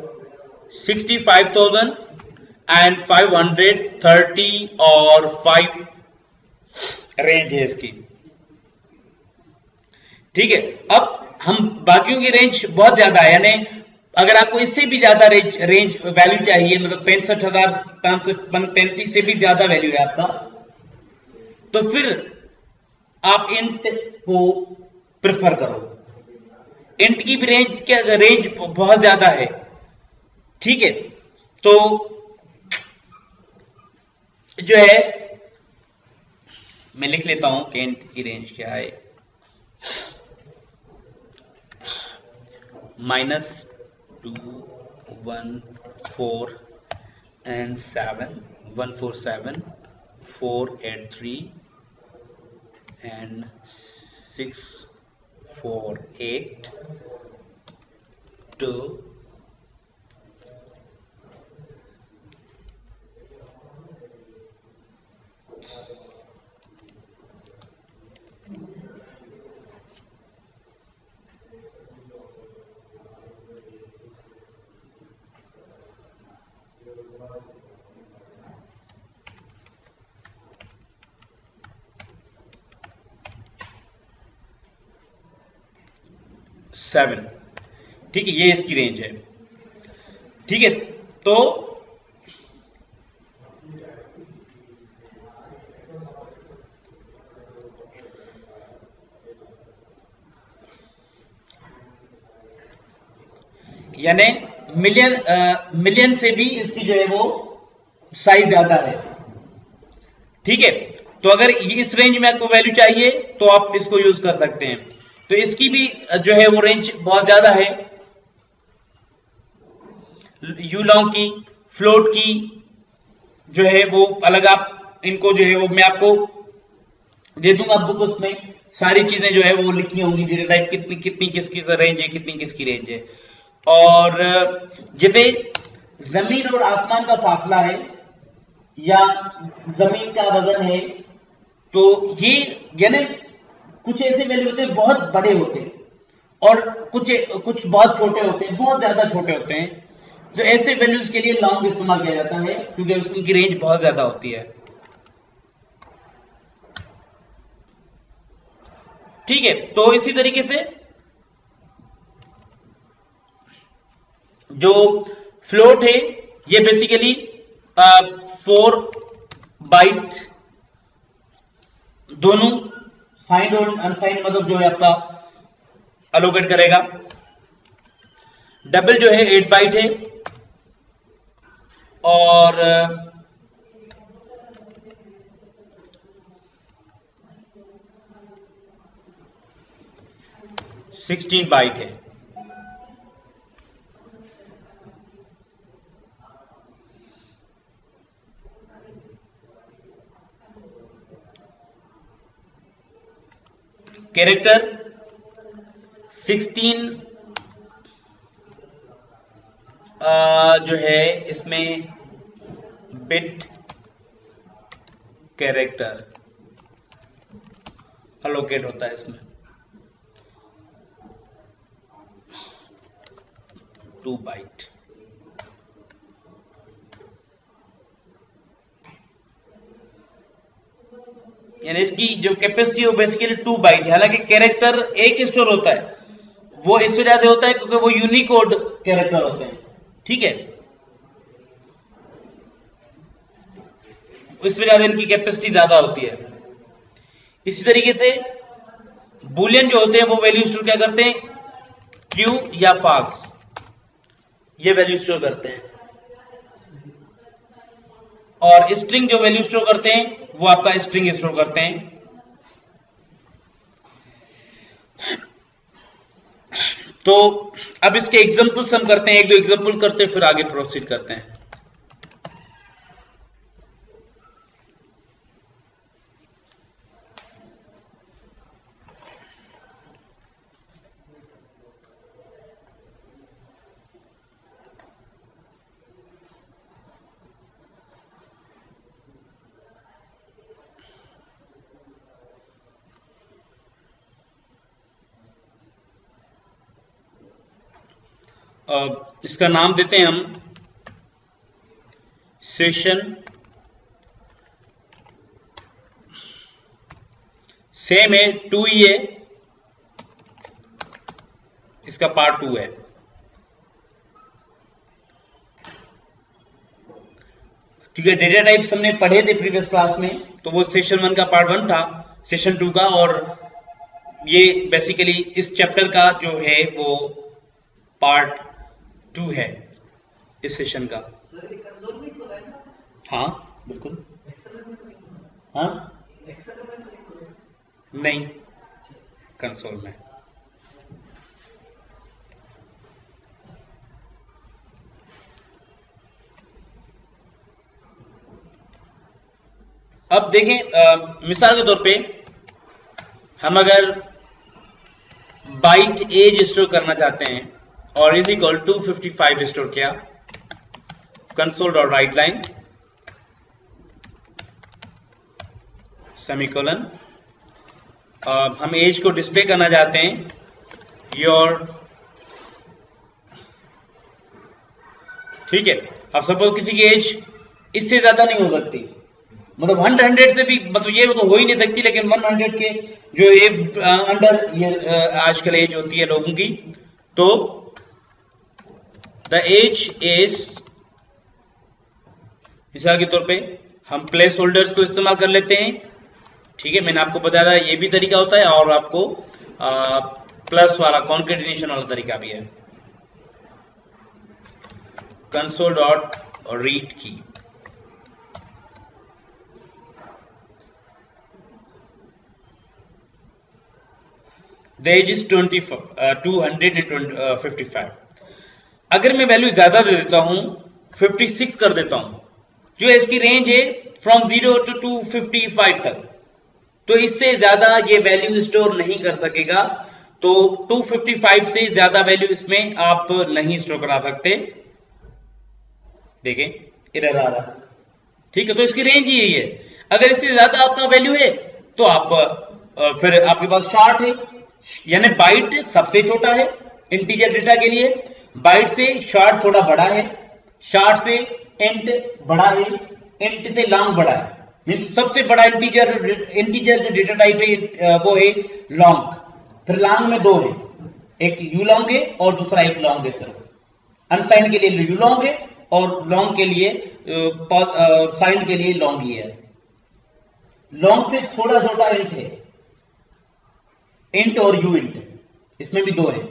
65,530 और 5 रेंज है इसकी, ठीक है। अब हम बाकियों की रेंज बहुत ज्यादा है, यानी अगर आपको इससे भी ज्यादा रेंज वैल्यू चाहिए, मतलब 65,535 से भी ज्यादा वैल्यू है आपका, तो फिर आप इंट को प्रेफर करो। इंट की भी रेंज बहुत ज्यादा है, ठीक है। तो जो है मैं लिख लेता हूं कि इंट की रेंज क्या है, -214 483 and 648 to 7, ठीक है। ये इसकी रेंज है, ठीक है। तो यानी मिलियन से भी इसकी जो है वो साइज ज्यादा है, ठीक है। तो अगर इस रेंज में आपको वैल्यू चाहिए तो आप इसको यूज कर सकते हैं। तो इसकी भी जो है वो रेंज बहुत ज्यादा है, यू लॉन्ग की, फ्लोट की जो है वो अलग, आप इनको जो है वो मैं आपको दे दूंगा बुक, उसमें सारी चीजें जो है वो लिखी होंगी, डेटा टाइप कितनी कितनी किसकी रेंज है, कितनी किसकी रेंज है। और जितने जमीन और आसमान का फासला है या जमीन का वजन है, तो ये यानी कुछ ऐसे वैल्यू होते हैं बहुत बड़े होते हैं और कुछ कुछ बहुत छोटे होते हैं, बहुत ज्यादा छोटे होते हैं। तो ऐसे वैल्यूज के लिए लॉन्ग इस्तेमाल किया जाता है क्योंकि उसकी रेंज बहुत ज्यादा होती है। ठीक है, तो इसी तरीके से जो फ्लोट है ये बेसिकली 4 बाइट दोनों साइंड और अनसाइंड मतलब जो है आपका अलोकेट करेगा। डबल जो है 8 बाइट है और 16 बाइट है। कैरेक्टर 16 जो है इसमें बिट कैरेक्टर अलोकेट होता है इसमें 2 बाइट। यानी इसकी जो कैपेसिटी है वो बेसिकली 2 बाइट है। हालांकि कैरेक्टर एक स्टोर होता है, वो इस वजह से होता है क्योंकि वो यूनिकोड कैरेक्टर होते हैं। ठीक है, इस वजह से इनकी कैपेसिटी ज्यादा होती है। इसी तरीके से बुलियन जो होते हैं वो वैल्यू स्टोर क्या करते हैं, ट्रू या फॉल्स, ये वैल्यू स्टोर करते हैं। और स्ट्रिंग जो वैल्यू स्टोर करते हैं वो आपका स्ट्रिंग स्टोर करते हैं। तो अब इसके एग्जांपल्स हम करते हैं, एक दो एग्जांपल करते हैं फिर आगे प्रोसीड करते हैं। इसका नाम देते हैं हम सेशन, सेम है 2 ही है, इसका पार्ट 2 है। ठीक है, डेटा टाइप्स हमने पढ़े थे प्रीवियस क्लास में, तो वो सेशन 1 का पार्ट 1 था, सेशन 2 का, और ये बेसिकली इस चैप्टर का जो है वो पार्ट 2 है इस सेशन का।
सर एक कंसोल में खोला है ना?
हाँ बिल्कुल।
एक्सेल में तो नहीं खोला।
हाँ
एक्सेल में तो नहीं खोला।
नहीं, कंसोल में। अब देखें, मिसाल के तौर पे हम अगर बाइट एज स्टोर करना चाहते हैं और इज इक्वल टू 55 स्टोर किया, console dot write line semicolon, हम एज को डिस्प्ले करना चाहते हैं योर, ठीक है। अब सपोज किसी की एज इससे ज्यादा नहीं हो सकती, मतलब 100 से भी, मतलब ये तो हो ही नहीं सकती, लेकिन 100 के जो ये अंडर ये आजकल एज होती है लोगों की, तो द एज इज, मिसाल के तौर पे हम प्लेस होल्डर्स को इस्तेमाल कर लेते हैं। ठीक है, मैंने आपको बताया था ये भी तरीका होता है और आपको प्लस वाला कॉन्केटिनेशन वाला तरीका भी है। कंसोल डॉट रीड की, द एज इज 255। अगर मैं वैल्यू ज्यादा दे देता हूं, 56 कर देता हूं, जो इसकी रेंज है फ्रॉम 0 to 255 तक, तो इससे ज्यादा ये वैल्यू स्टोर नहीं कर सकेगा। तो 255 से ज्यादा वैल्यू इसमें आप नहीं स्टोर करा सकते। देखें एरर आ रहा है, ठीक है, तो इसकी रेंज ही यही है। अगर इससे ज्यादा आपका वैल्यू है तो आप फिर आपके पास शॉर्ट है, यानी बाइट सबसे छोटा है इंटीजर डेटा के लिए, बाइट से शॉर्ट थोड़ा बड़ा है, शॉर्ट से इंट बड़ा है, इंट से लॉन्ग बड़ा है। मींस सबसे बड़ा इंटीजर जो डेटा टाइप है वो है लॉन्ग, फिर लॉन्ग में दो है, एक यू लॉन्ग है और दूसरा एक लॉन्ग है। सिर्फ अनसाइंड के लिए यू लॉन्ग है और लॉन्ग के लिए साइंड के लिए लॉन्ग ही है। लॉन्ग से थोड़ा छोटा इंट है, इंट और यू इंट, इसमें भी दो है।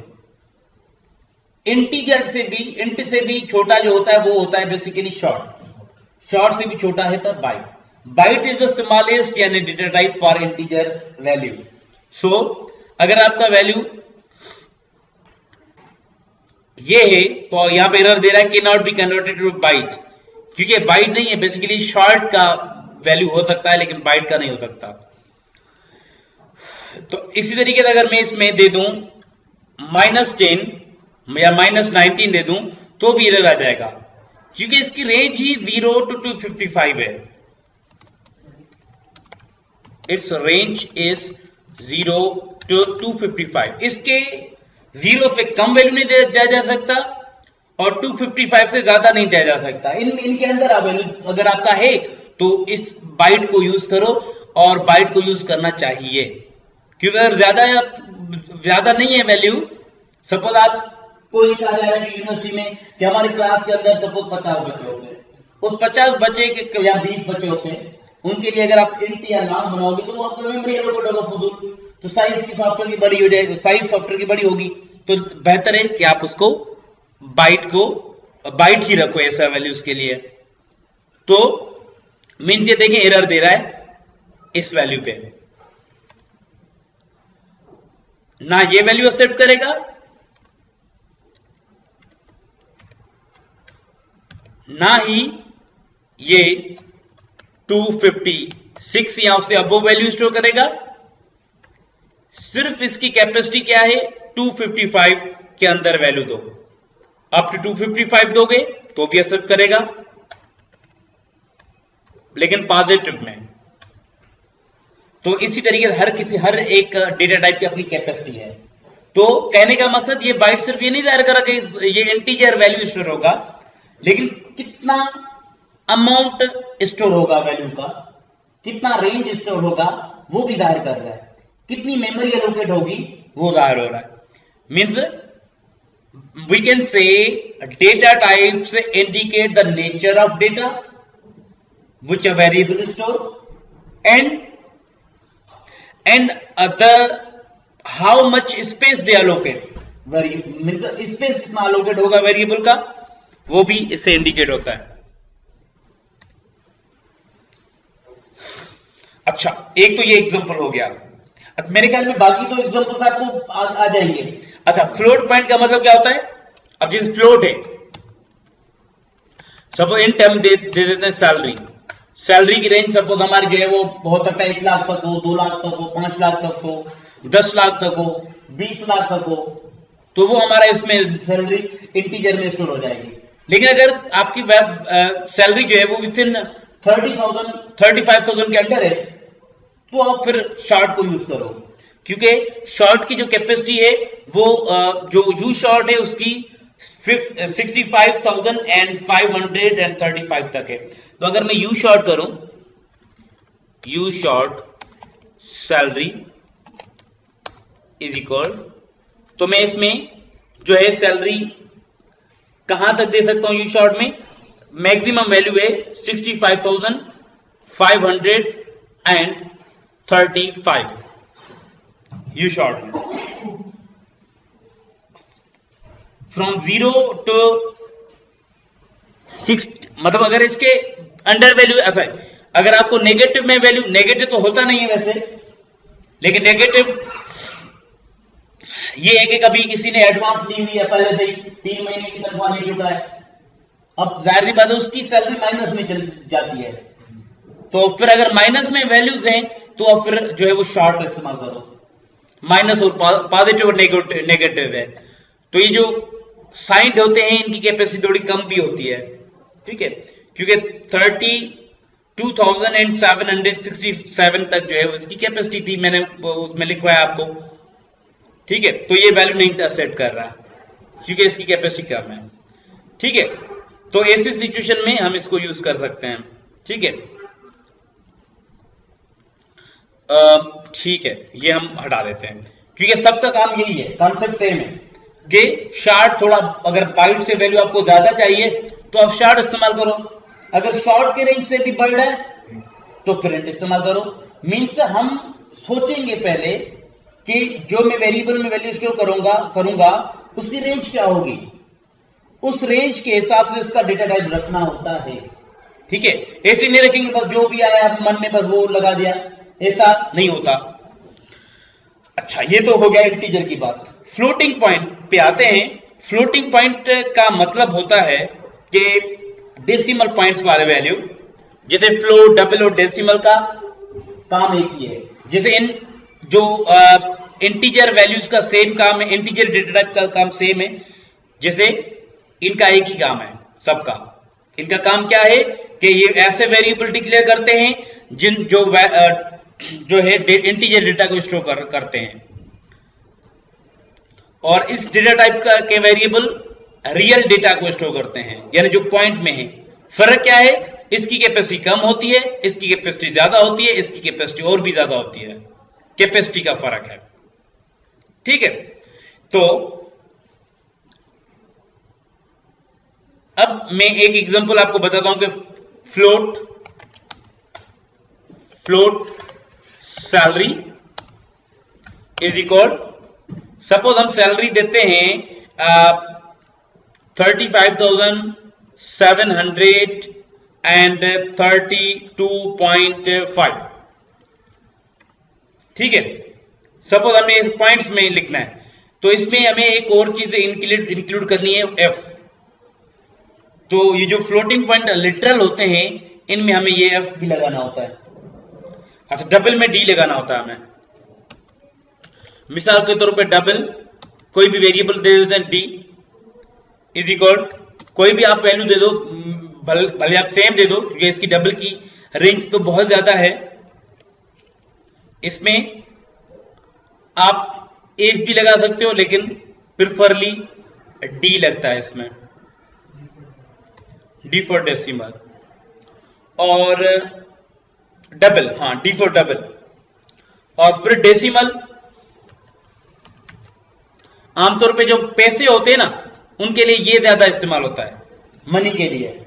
इंटीजर से भी, इंट से भी छोटा जो होता है वो होता है बेसिकली शॉर्ट, शॉर्ट से भी छोटा है तब byte. Byte is the smallest यानी data type for integer value. So अगर आपका वैल्यू ये है तो यहां पे एरर दे रहा है कि not be converted to byte, क्योंकि बाइट नहीं है, बेसिकली शॉर्ट का वैल्यू हो सकता है लेकिन बाइट का नहीं हो सकता। तो इसी तरीके से अगर मैं इसमें दे दूं -10 या -19 दे दूं तो भी एरर आ जाएगा, क्योंकि इसकी रेंज ही 0 to 255 है। It's range is 0 to 255। इसके 0 से कम वैल्यू नहीं दिया जा सकता और 255 से ज्यादा नहीं दिया जा सकता। इनके अंदर वैल्यू अगर आपका है तो इस बाइट को यूज करो और बाइट को यूज करना चाहिए, क्योंकि अगर ज्यादा नहीं है वैल्यू, सपोज आप कोई कहा जा रहा है कि यूनिवर्सिटी में कि हमारी क्लास के अंदर सपोज 50 बच्चे होते हैं, उस 50 बच्चे के या 20 बच्चे होते हैं, उनके लिए अगर आप इंट या लॉन्ग बनाओगे तो वो आपका मेमोरी एलोकेट होगा फुजूल, तो साइज की सॉफ्टवेयर की बड़ी हो जाएगी, साइज सॉफ्टवेयर की बड़ी होगी, तो बेहतर है कि आप उसको बाइट ही रखो ऐसा वैल्यूज के लिए। तो मीन्स ये देखें एरर दे रहा है इस वैल्यू पे, ना ये वैल्यू एक्सेप्ट करेगा ना ही ये 256 या उससे अबव वैल्यू स्टोर करेगा। सिर्फ इसकी कैपेसिटी क्या है, 255 के अंदर वैल्यू दो, अप टू 255 दोगे तो भी एक्सेप्ट करेगा, लेकिन पॉजिटिव में। तो इसी तरीके से हर एक डेटा टाइप की अपनी कैपेसिटी है। तो कहने का मकसद ये बाइट सिर्फ ये नहीं जाहिर करा कि ये इंटीजर वैल्यू स्टोर होगा, लेकिन कितना अमाउंट स्टोर होगा वैल्यू का, कितना रेंज स्टोर होगा वो भी जाहिर कर रहा है, कितनी मेमोरी एलोकेट होगी वो जाहिर हो रहा है। Means we can say data types indicate the nature of data which a variable store and other how much space they allocate, means space कितना allocate होगा वेरिएबल का वो भी इससे इंडिकेट होता है। अच्छा, एक तो ये एग्जांपल हो गया, मेरे ख्याल में बाकी तो एग्जांपल्स आपको आ जाएंगे। अच्छा, फ्लोट पॉइंट का मतलब क्या होता है, अब जैसे फ्लोट है, सपोज इन टर्म दे देते हैं सैलरी, सैलरी की रेंज सपोज हमारी जो है वो हो सकता है 1 लाख तक हो, 2 लाख तक हो, 5 लाख तक हो, 10 लाख तक हो, 20 लाख तक हो, तो वो हमारा इसमें सैलरी इंटीजर में स्टोर हो जाएगी। लेकिन अगर आपकी सैलरी जो है वो विद इन 30,000 35,000 के अंडर है तो आप फिर शॉर्ट को यूज करो, क्योंकि शॉर्ट की जो कैपेसिटी है वो जो यू शॉर्ट है उसकी 65,535 तक है। तो अगर मैं यू शॉर्ट करूं, you short salary is equal, तो मैं इसमें जो है सैलरी कहां तक दे सकता हूं, यू शॉर्ट में मैक्सिमम वैल्यू है 65,535 यू शॉर्ट में, फ्रॉम 0 to 6, मतलब अगर इसके अंडर वैल्यू, अच्छा अगर आपको नेगेटिव में वैल्यू, नेगेटिव तो होता नहीं है वैसे, लेकिन ये है कि कभी किसी ने एडवांस ली हुई है पहले से ही 3 महीने की तनख्वाह नहीं चुका है, अब जाहिर सी बात है उसकी सैलरी माइनस में चल जाती है, तो फिर अगर माइनस में वैल्यूज हैं तो अब फिर जो है वो शॉर्ट इस्तेमाल करो, माइनस और पॉजिटिव और नेगेटिव है, तो ये जो साइड होते हैं इनकी कैपेसिटी थोड़ी कम भी होती है, ठीक है, क्योंकि 32,767 तक जो है उसकी कैपेसिटी थी, मैंने उसमें लिखवाया आपको, ठीक है, तो ये वैल्यू नहीं सेट कर रहा क्योंकि इसकी कैपेसिटी कम है, ठीक है, तो ऐसी सिचुएशन में हम इसको यूज कर सकते हैं, ठीक है, ठीक है, ये हम हटा देते हैं क्योंकि सबका काम यही है, कॉन्सेप्ट सेम है कि शार्ट थोड़ा, अगर बाइट से वैल्यू आपको ज्यादा चाहिए तो आप शार्ट इस्तेमाल करो, अगर शॉर्ट के रेंज से भी बढ़ है तो प्रिंट इस्तेमाल करो, मीन्स हम सोचेंगे पहले कि जो मैं वेरिएबल में वैल्यू स्टोर करूंगा उसकी रेंज क्या होगी, उस रेंज के हिसाब से उसका डेटा टाइप रखना होता है, ठीक है, ऐसे नहीं रखेंगे बस जो भी आया मन में बस वो लगा दिया, ऐसा नहीं होता। अच्छा, ये तो हो गया इंटीजर की बात। फ्लोटिंग पॉइंट पे आते हैं। फ्लोटिंग पॉइंट का मतलब होता है कि डेसिमल पॉइंट्स वाले वैल्यू, जैसे फ्लोट, डबल और डेसिमल का काम एक ही है, जैसे इन जो इंटीजर वैल्यूज का सेम काम है, इंटीजर डेटा टाइप का काम सेम है, जैसे इनका एक ही काम है सबका, इनका काम क्या है कि ये ऐसे वेरिएबल डिक्लेयर करते हैं जिन जो है इंटीजर डेटा को स्टोर करते हैं, और इस डेटा टाइप के वेरिएबल रियल डेटा को स्टोर करते हैं, यानी जो पॉइंट में है। फर्क क्या है, इसकी कैपेसिटी कम होती है, इसकी कैपेसिटी ज्यादा होती है, इसकी कैपेसिटी और भी ज्यादा होती है, कैपेसिटी का फर्क है, ठीक है। तो अब मैं एक एग्जांपल आपको बताता हूं कि float salary is equal, suppose हम सैलरी देते हैं 35,732.5, ठीक है, सपोज हमें इस पॉइंट्स में लिखना है, तो इसमें हमें एक और चीज इंक्लूड करनी है, एफ। तो ये जो फ्लोटिंग पॉइंट लिटरल होते हैं इनमें हमें ये एफ भी लगाना होता है। अच्छा, डबल में डी लगाना होता है हमें, मिसाल के तौर पे डबल कोई भी वेरिएबल दे देते हैं, डी इज इक्वल, कोई भी आप वैल्यू दे दो, भले आप सेम दे दो क्योंकि इसकी डबल की रेंज तो बहुत ज्यादा है, इसमें आप एफ भी लगा सकते हो लेकिन प्रिफरली डी लगता है इसमें, डी फॉर डेसिमल, और डबल, हाँ डी फॉर डबल, और फिर डेसिमल आमतौर पे जो पैसे होते हैं ना उनके लिए ये ज्यादा इस्तेमाल होता है, मनी के लिए।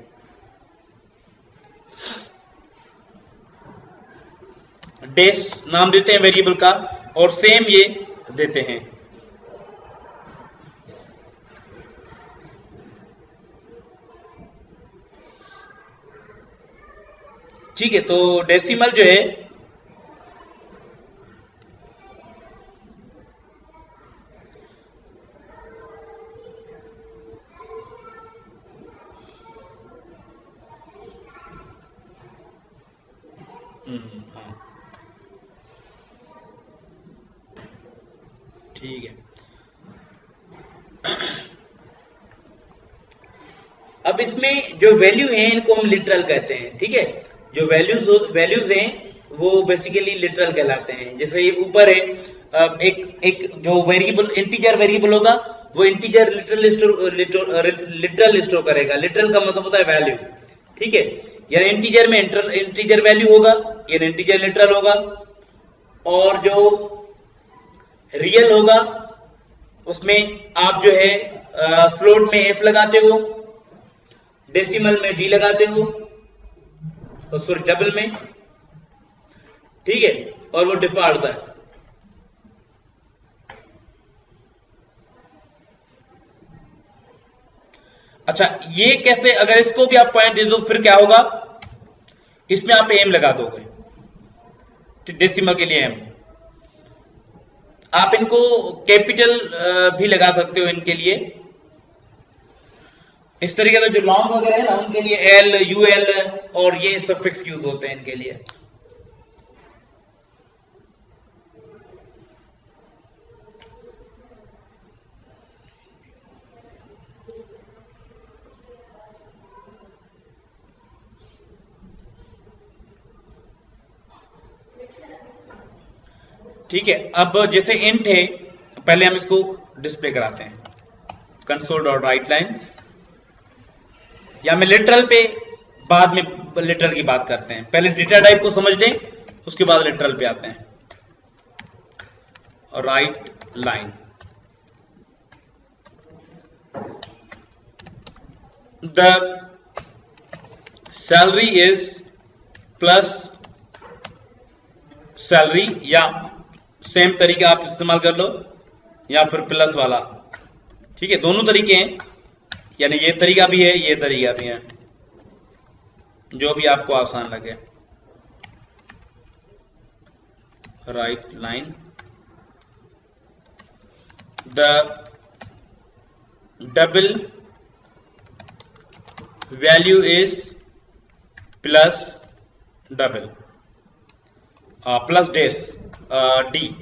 डेस नाम देते हैं वेरिएबल का, और सेम ये देते हैं, ठीक है। तो डेसिमल जो है हाँ ठीक है। अब इसमें जो वैल्यू है इनको हम लिटरल कहते हैं, ठीक है, जो वैल्यूज हैं वो बेसिकली लिटरल कहलाते हैं। जैसे ये ऊपर है एक जो वेरिएबल इंटीजर वेरिएबल होगा वो इंटीजर लिटरल स्टोर करेगा। लिटरल का मतलब होता है वैल्यू, ठीक है, यानी इंटीजर में इंटीजर वैल्यू होगा, यानी इंटीजर लिटरल होगा, और जो रियल होगा उसमें आप जो है फ्लोट में एफ लगाते हो, डेसिमल में डी लगाते हो, और सॉरी डबल में, ठीक है, और वो डिफॉल्ट है। अच्छा, ये कैसे, अगर इसको भी आप पॉइंट दे दो फिर क्या होगा, इसमें आप एम लगा दोगे, डेसिमल के लिए एम, आप इनको कैपिटल भी लगा सकते हो इनके लिए। इस तरीके से जो लॉन्ग वगैरह है ना उनके लिए एल, यूएल और ये सफिक्स यूज होते हैं इनके लिए। ठीक है, अब जैसे इंट है, पहले हम इसको डिस्प्ले कराते हैं कंसोल डॉट राइट लाइन, या मैं लिटरल पे बाद में लिटरल की बात करते हैं, पहले डेटा टाइप को समझ लें उसके बाद लिटरल पे आते हैं। और right line, the salary is plus salary, या सेम तरीका आप इस्तेमाल कर लो, या फिर प्लस वाला। ठीक है, दोनों तरीके हैं, यानी ये तरीका भी है ये तरीका भी है, जो भी आपको आसान लगे। Write line, the double value is plus double plus dec d,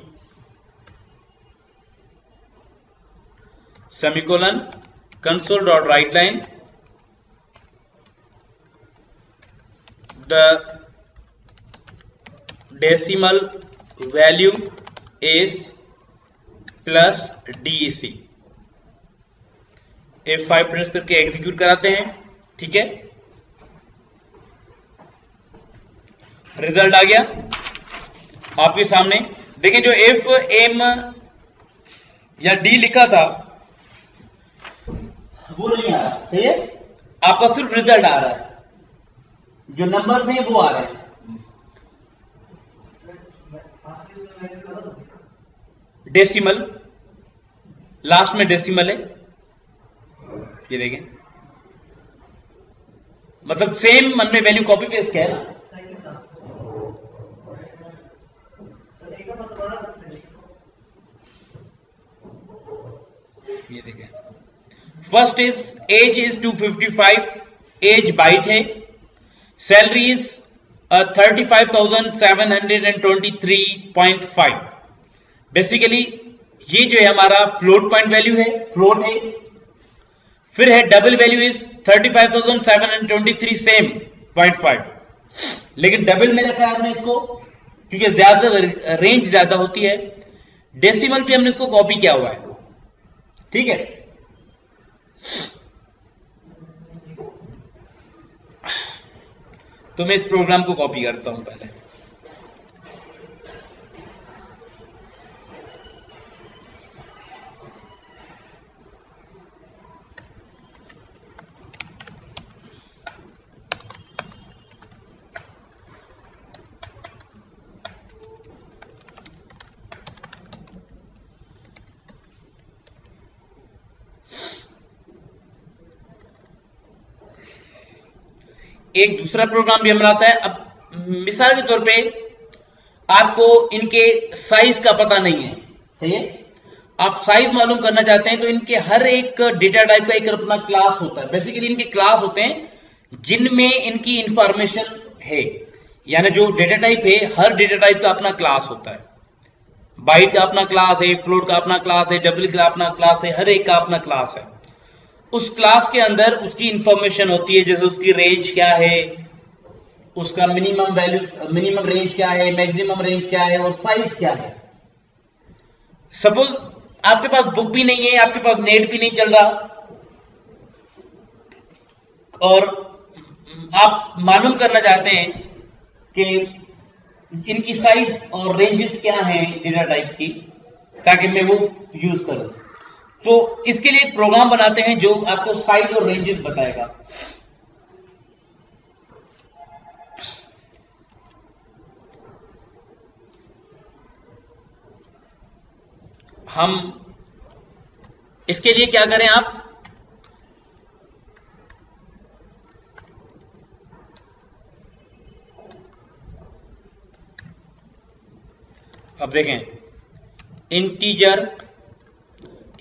semicolon, console dot write line, the decimal value is plus dec. F5 press करके एग्जीक्यूट कराते हैं। ठीक है, रिजल्ट आ गया आपके सामने। देखिए जो एफ एम या डी लिखा था वो नहीं आ रहा, सही है, आपका सिर्फ रिजल्ट आ रहा है, जो नंबर्स हैं वो आ रहे हैं। डेसिमल, लास्ट में डेसिमल है, ये देखें, मतलब सेम मन में वैल्यू कॉपी पेस्ट किया है ना। ये देखें, first is age is 255, age byte है, सैलरी इज 35,723.5। बेसिकली ये जो है हमारा फ्लोट पॉइंट वैल्यू है, फ्लोट है। फिर है डबल वैल्यू इज 35,723 सेम 0.5, लेकिन डबल में रखा है हमने इसको क्योंकि ज्यादा रेंज ज्यादा होती है। डेसिमल पे हमने इसको कॉपी किया हुआ है। ठीक है, तो मैं इस प्रोग्राम को कॉपी करता हूं पहले। एक दूसरा प्रोग्राम भी हम बनाता है। अब मिसाल के तौर पे आपको इनके साइज का पता नहीं है, सही है, आप साइज मालूम करना चाहते हैं, तो इनके हर एक डेटा टाइप का एक अपना क्लास होता है। बेसिकली इनके क्लास होते हैं जिनमें इनकी इंफॉर्मेशन है, यानी जो डेटा टाइप है हर डेटा टाइप का अपना क्लास होता है। बाइट का अपना क्लास है, फ्लोट का अपना क्लास है, डबल का अपना क्लास है, हर एक का अपना क्लास है। उस क्लास के अंदर उसकी इंफॉर्मेशन होती है, जैसे उसकी रेंज क्या है, उसका मिनिमम वैल्यू, मिनिमम रेंज क्या है, मैक्सिमम रेंज क्या है और साइज क्या है। सपोज आपके पास बुक भी नहीं है, आपके पास नेट भी नहीं चल रहा और आप मालूम करना चाहते हैं कि इनकी साइज और रेंजेस क्या हैं डेटा टाइप की, ताकि मैं वो यूज करूं, तो इसके लिए एक प्रोग्राम बनाते हैं जो आपको साइज और रेंजेस बताएगा। हम इसके लिए क्या करें, आप अब देखें इंटीजर,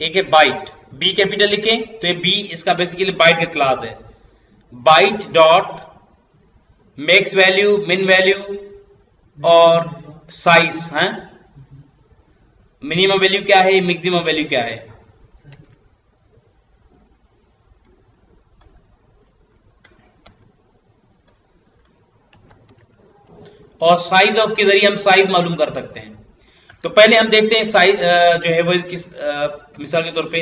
एक है बाइट, बी कैपिटल लिखें तो ये बी इसका बेसिकली बाइट का क्लास है। बाइट डॉट मैक्स वैल्यू, मिन वैल्यू और साइज है। मिनिमम वैल्यू क्या है, मैक्सिमम वैल्यू क्या है। और साइज ऑफ के जरिए हम साइज मालूम कर सकते हैं। तो पहले हम देखते हैं साइज जो है वो किस मिसाल के तौर पे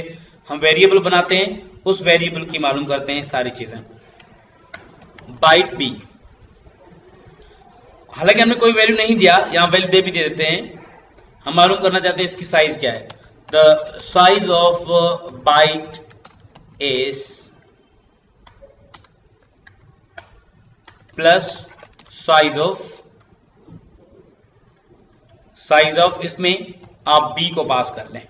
हम वेरिएबल बनाते हैं, उस वेरिएबल की मालूम करते हैं सारी चीजें। बाइट बी, हालांकि हमने कोई वैल्यू नहीं दिया, यहां वैल्यू दे भी दे देते हैं। हम मालूम करना चाहते हैं इसकी साइज क्या है। The size of byte is plus size of इसमें आप b को पास कर लें।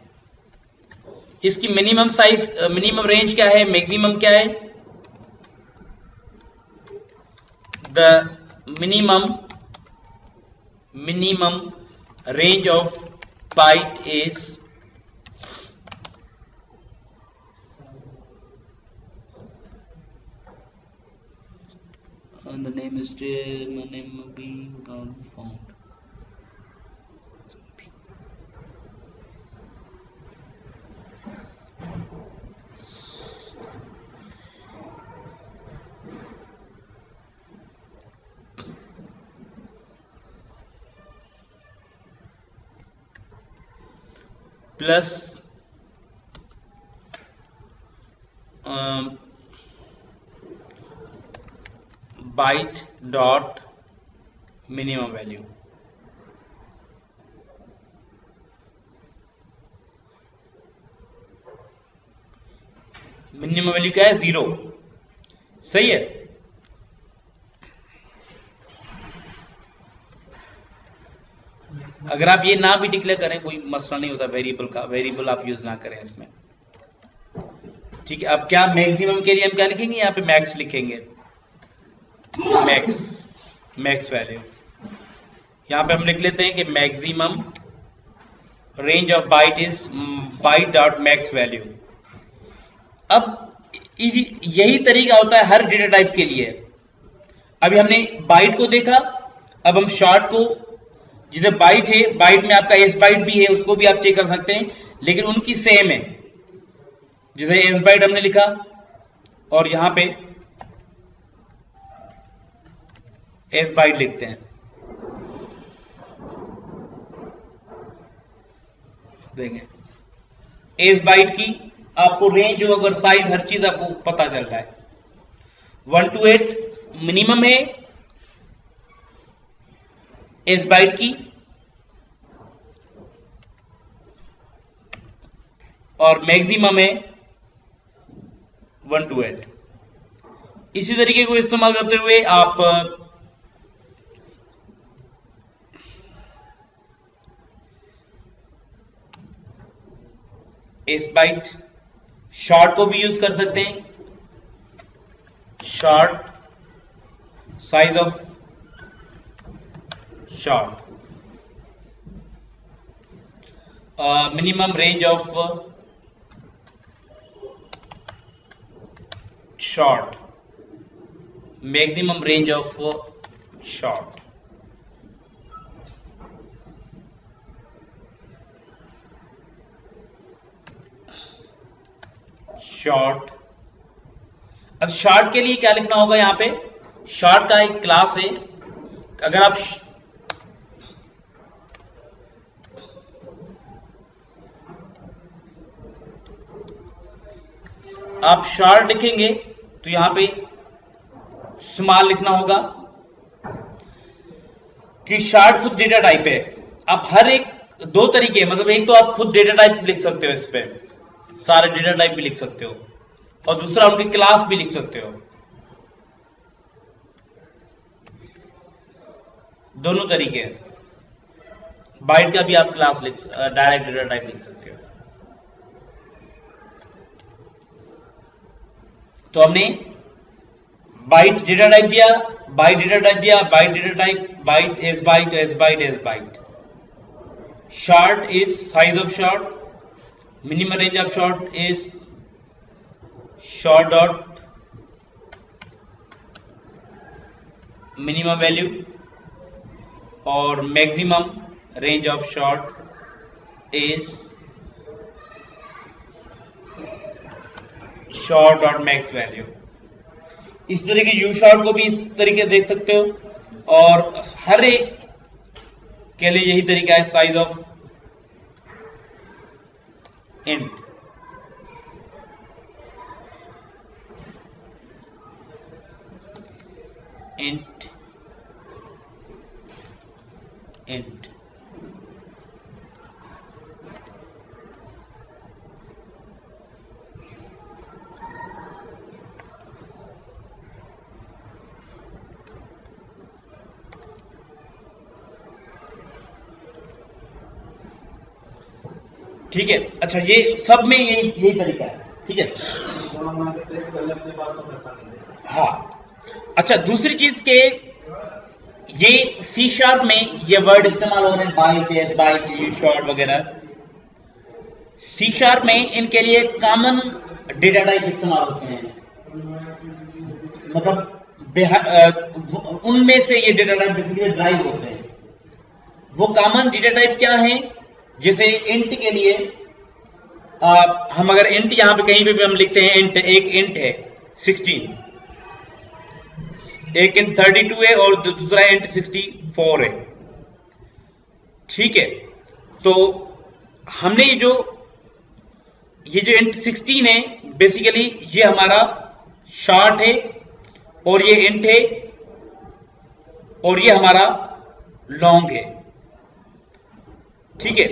इसकी मिनिमम साइज, मिनिमम रेंज क्या है, मैक्सिमम क्या है। The minimum range of byte is and the name is my name will be found. Plus byte dot minimum value. Minimum value क्या है, 0। सही है। अगर आप ये ना भी डिक्लेयर करें कोई मसला नहीं होता वेरिएबल का, वेरिएबल आप यूज ना करें इसमें। ठीक है, अब क्या मैक्सिमम के लिए हम क्या लिखेंगे, यहाँ पे मैक्स लिखेंगे, मैक्स वैल्यू। यहाँ पे हम लिख लेते हैं कि maximum range of byte is byte dot max value. अब यही तरीका होता है हर डेटा टाइप के लिए। अभी हमने बाइट को देखा, अब हम शॉर्ट को, जिधर बाइट है, बाइट में आपका एस बाइट भी है, उसको भी आप चेक कर सकते हैं, लेकिन उनकी सेम है। जैसे एस बाइट हमने लिखा और यहां पे एस बाइट लिखते हैं, देखें एस बाइट की आपको रेंज अगर साइज हर चीज आपको पता चलता है। 1 to 8 मिनिमम है एस बाइट की, और मैक्सिमम है 1 to 8। इसी तरीके को इस्तेमाल करते हुए आप एस बाइट शॉर्ट को भी यूज कर सकते हैं। Short, size of short, minimum range of short, maximum range of short. Short, अब शॉर्ट के लिए क्या लिखना होगा, यहां पे शॉर्ट का एक क्लास है। अगर आप शॉर्ट लिखेंगे तो यहां पे स्मॉल लिखना होगा कि शॉर्ट खुद डेटा टाइप है। आप हर एक दो तरीके, मतलब एक तो आप खुद डेटा टाइप लिख सकते हो, इस पे सारे डेटा टाइप भी लिख सकते हो, और दूसरा उनके क्लास भी लिख सकते हो। दोनों तरीके हैं। बाइट का भी आप क्लास डायरेक्ट डेटा टाइप लिख सकते हो। तो हमने बाइट डेटा टाइप दिया, बाइट डेटा टाइप दिया, byte data type, byte S byte, S byte, S byte. short is size of short, minimum range of short is short dot minimum value, और maximum range of short is short dot max value. इस तरीके यू शॉर्ट को भी इस तरीके देख सकते हो, और हर एक के लिए यही तरीका है size of int. Int int ठीक है. अच्छा, ये सब में यही तरीका है. ठीक है. हाँ. अच्छा, दूसरी चीज के ये सी शार्प में ये वर्ड इस्तेमाल हो रहे हैं, byte, S byte, U short वगैरह. सी शार्प में इनके लिए कॉमन डेटा टाइप इस्तेमाल होते हैं, मतलब उनमें से ये डेटा टाइप बेसिकली ड्राइव होते हैं. वो कॉमन डेटा टाइप क्या है? जैसे इंट के लिए हम अगर इंट यहां पे कहीं पे भी हम लिखते हैं इंट, एक इंट है 16, एक इंट 32 है और दूसरा इंट 64 है. ठीक है. तो हमने ये जो इंट 16 है बेसिकली ये हमारा शॉर्ट है, और ये इंट है, और ये हमारा लॉन्ग है. ठीक है.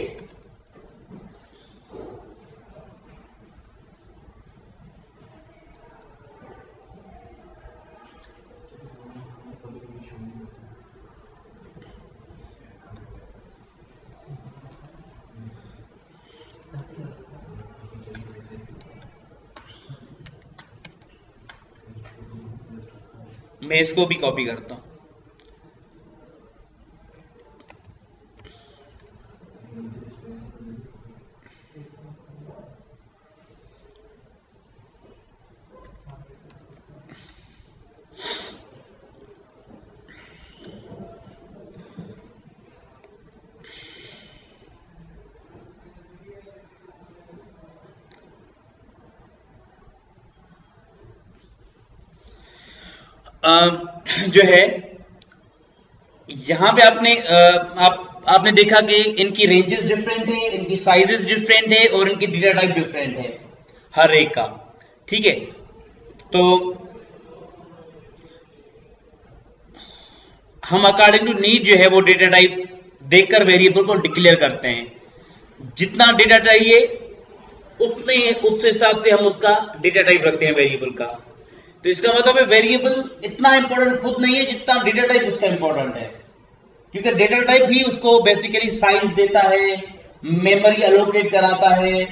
मैं इसको भी कॉपी करता हूं. जो है यहां पे आपने देखा कि इनकी रेंजेस डिफरेंट है, इनकी साइजेस डिफरेंट है, और इनकी डेटा टाइप डिफरेंट है हर एक का. ठीक है. तो हम अकॉर्डिंग टू नीड जो है वो डेटा टाइप देखकर वेरिएबल को डिक्लेयर करते हैं. जितना डेटा चाहिए उस हिसाब से हम उसका डेटा टाइप रखते हैं वेरिएबल का. तो इसका मतलब है वेरिएबल इतना इंपॉर्टेंट खुद नहीं है जितना डेटा टाइप उसका इंपॉर्टेंट है, क्योंकि डेटा टाइप ही उसको बेसिकली साइज देता है, मेमोरी अलोकेट कराता है,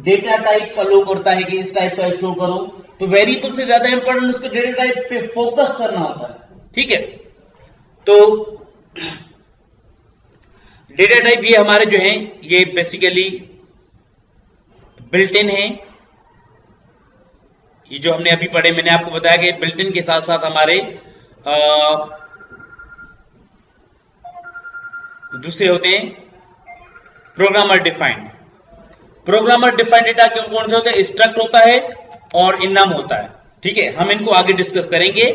डेटा टाइप अलोक करता है कि इस टाइप का स्टोर करो. तो वेरिएबल से ज्यादा इंपॉर्टेंट उसको डेटा टाइप पे फोकस करना होता है. ठीक है. तो डेटा टाइप ये हमारे जो हैं ये बेसिकली बिल्ट इन है. ये जो हमने अभी पढ़े, मैंने आपको बताया कि बिल्ट इन के साथ साथ हमारे दूसरे होते हैं programmer defined. Programmer defined data कौन से होते हैं? स्ट्रक्ट होता है और इनम होता है. ठीक है. हम इनको आगे डिस्कस करेंगे,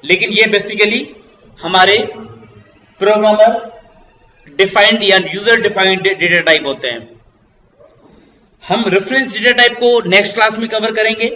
लेकिन ये बेसिकली हमारे प्रोग्रामर डिफाइंड या यूजर डिफाइंड डेटा टाइप होते हैं. हम रेफरेंस डेटा टाइप को नेक्स्ट क्लास में कवर करेंगे.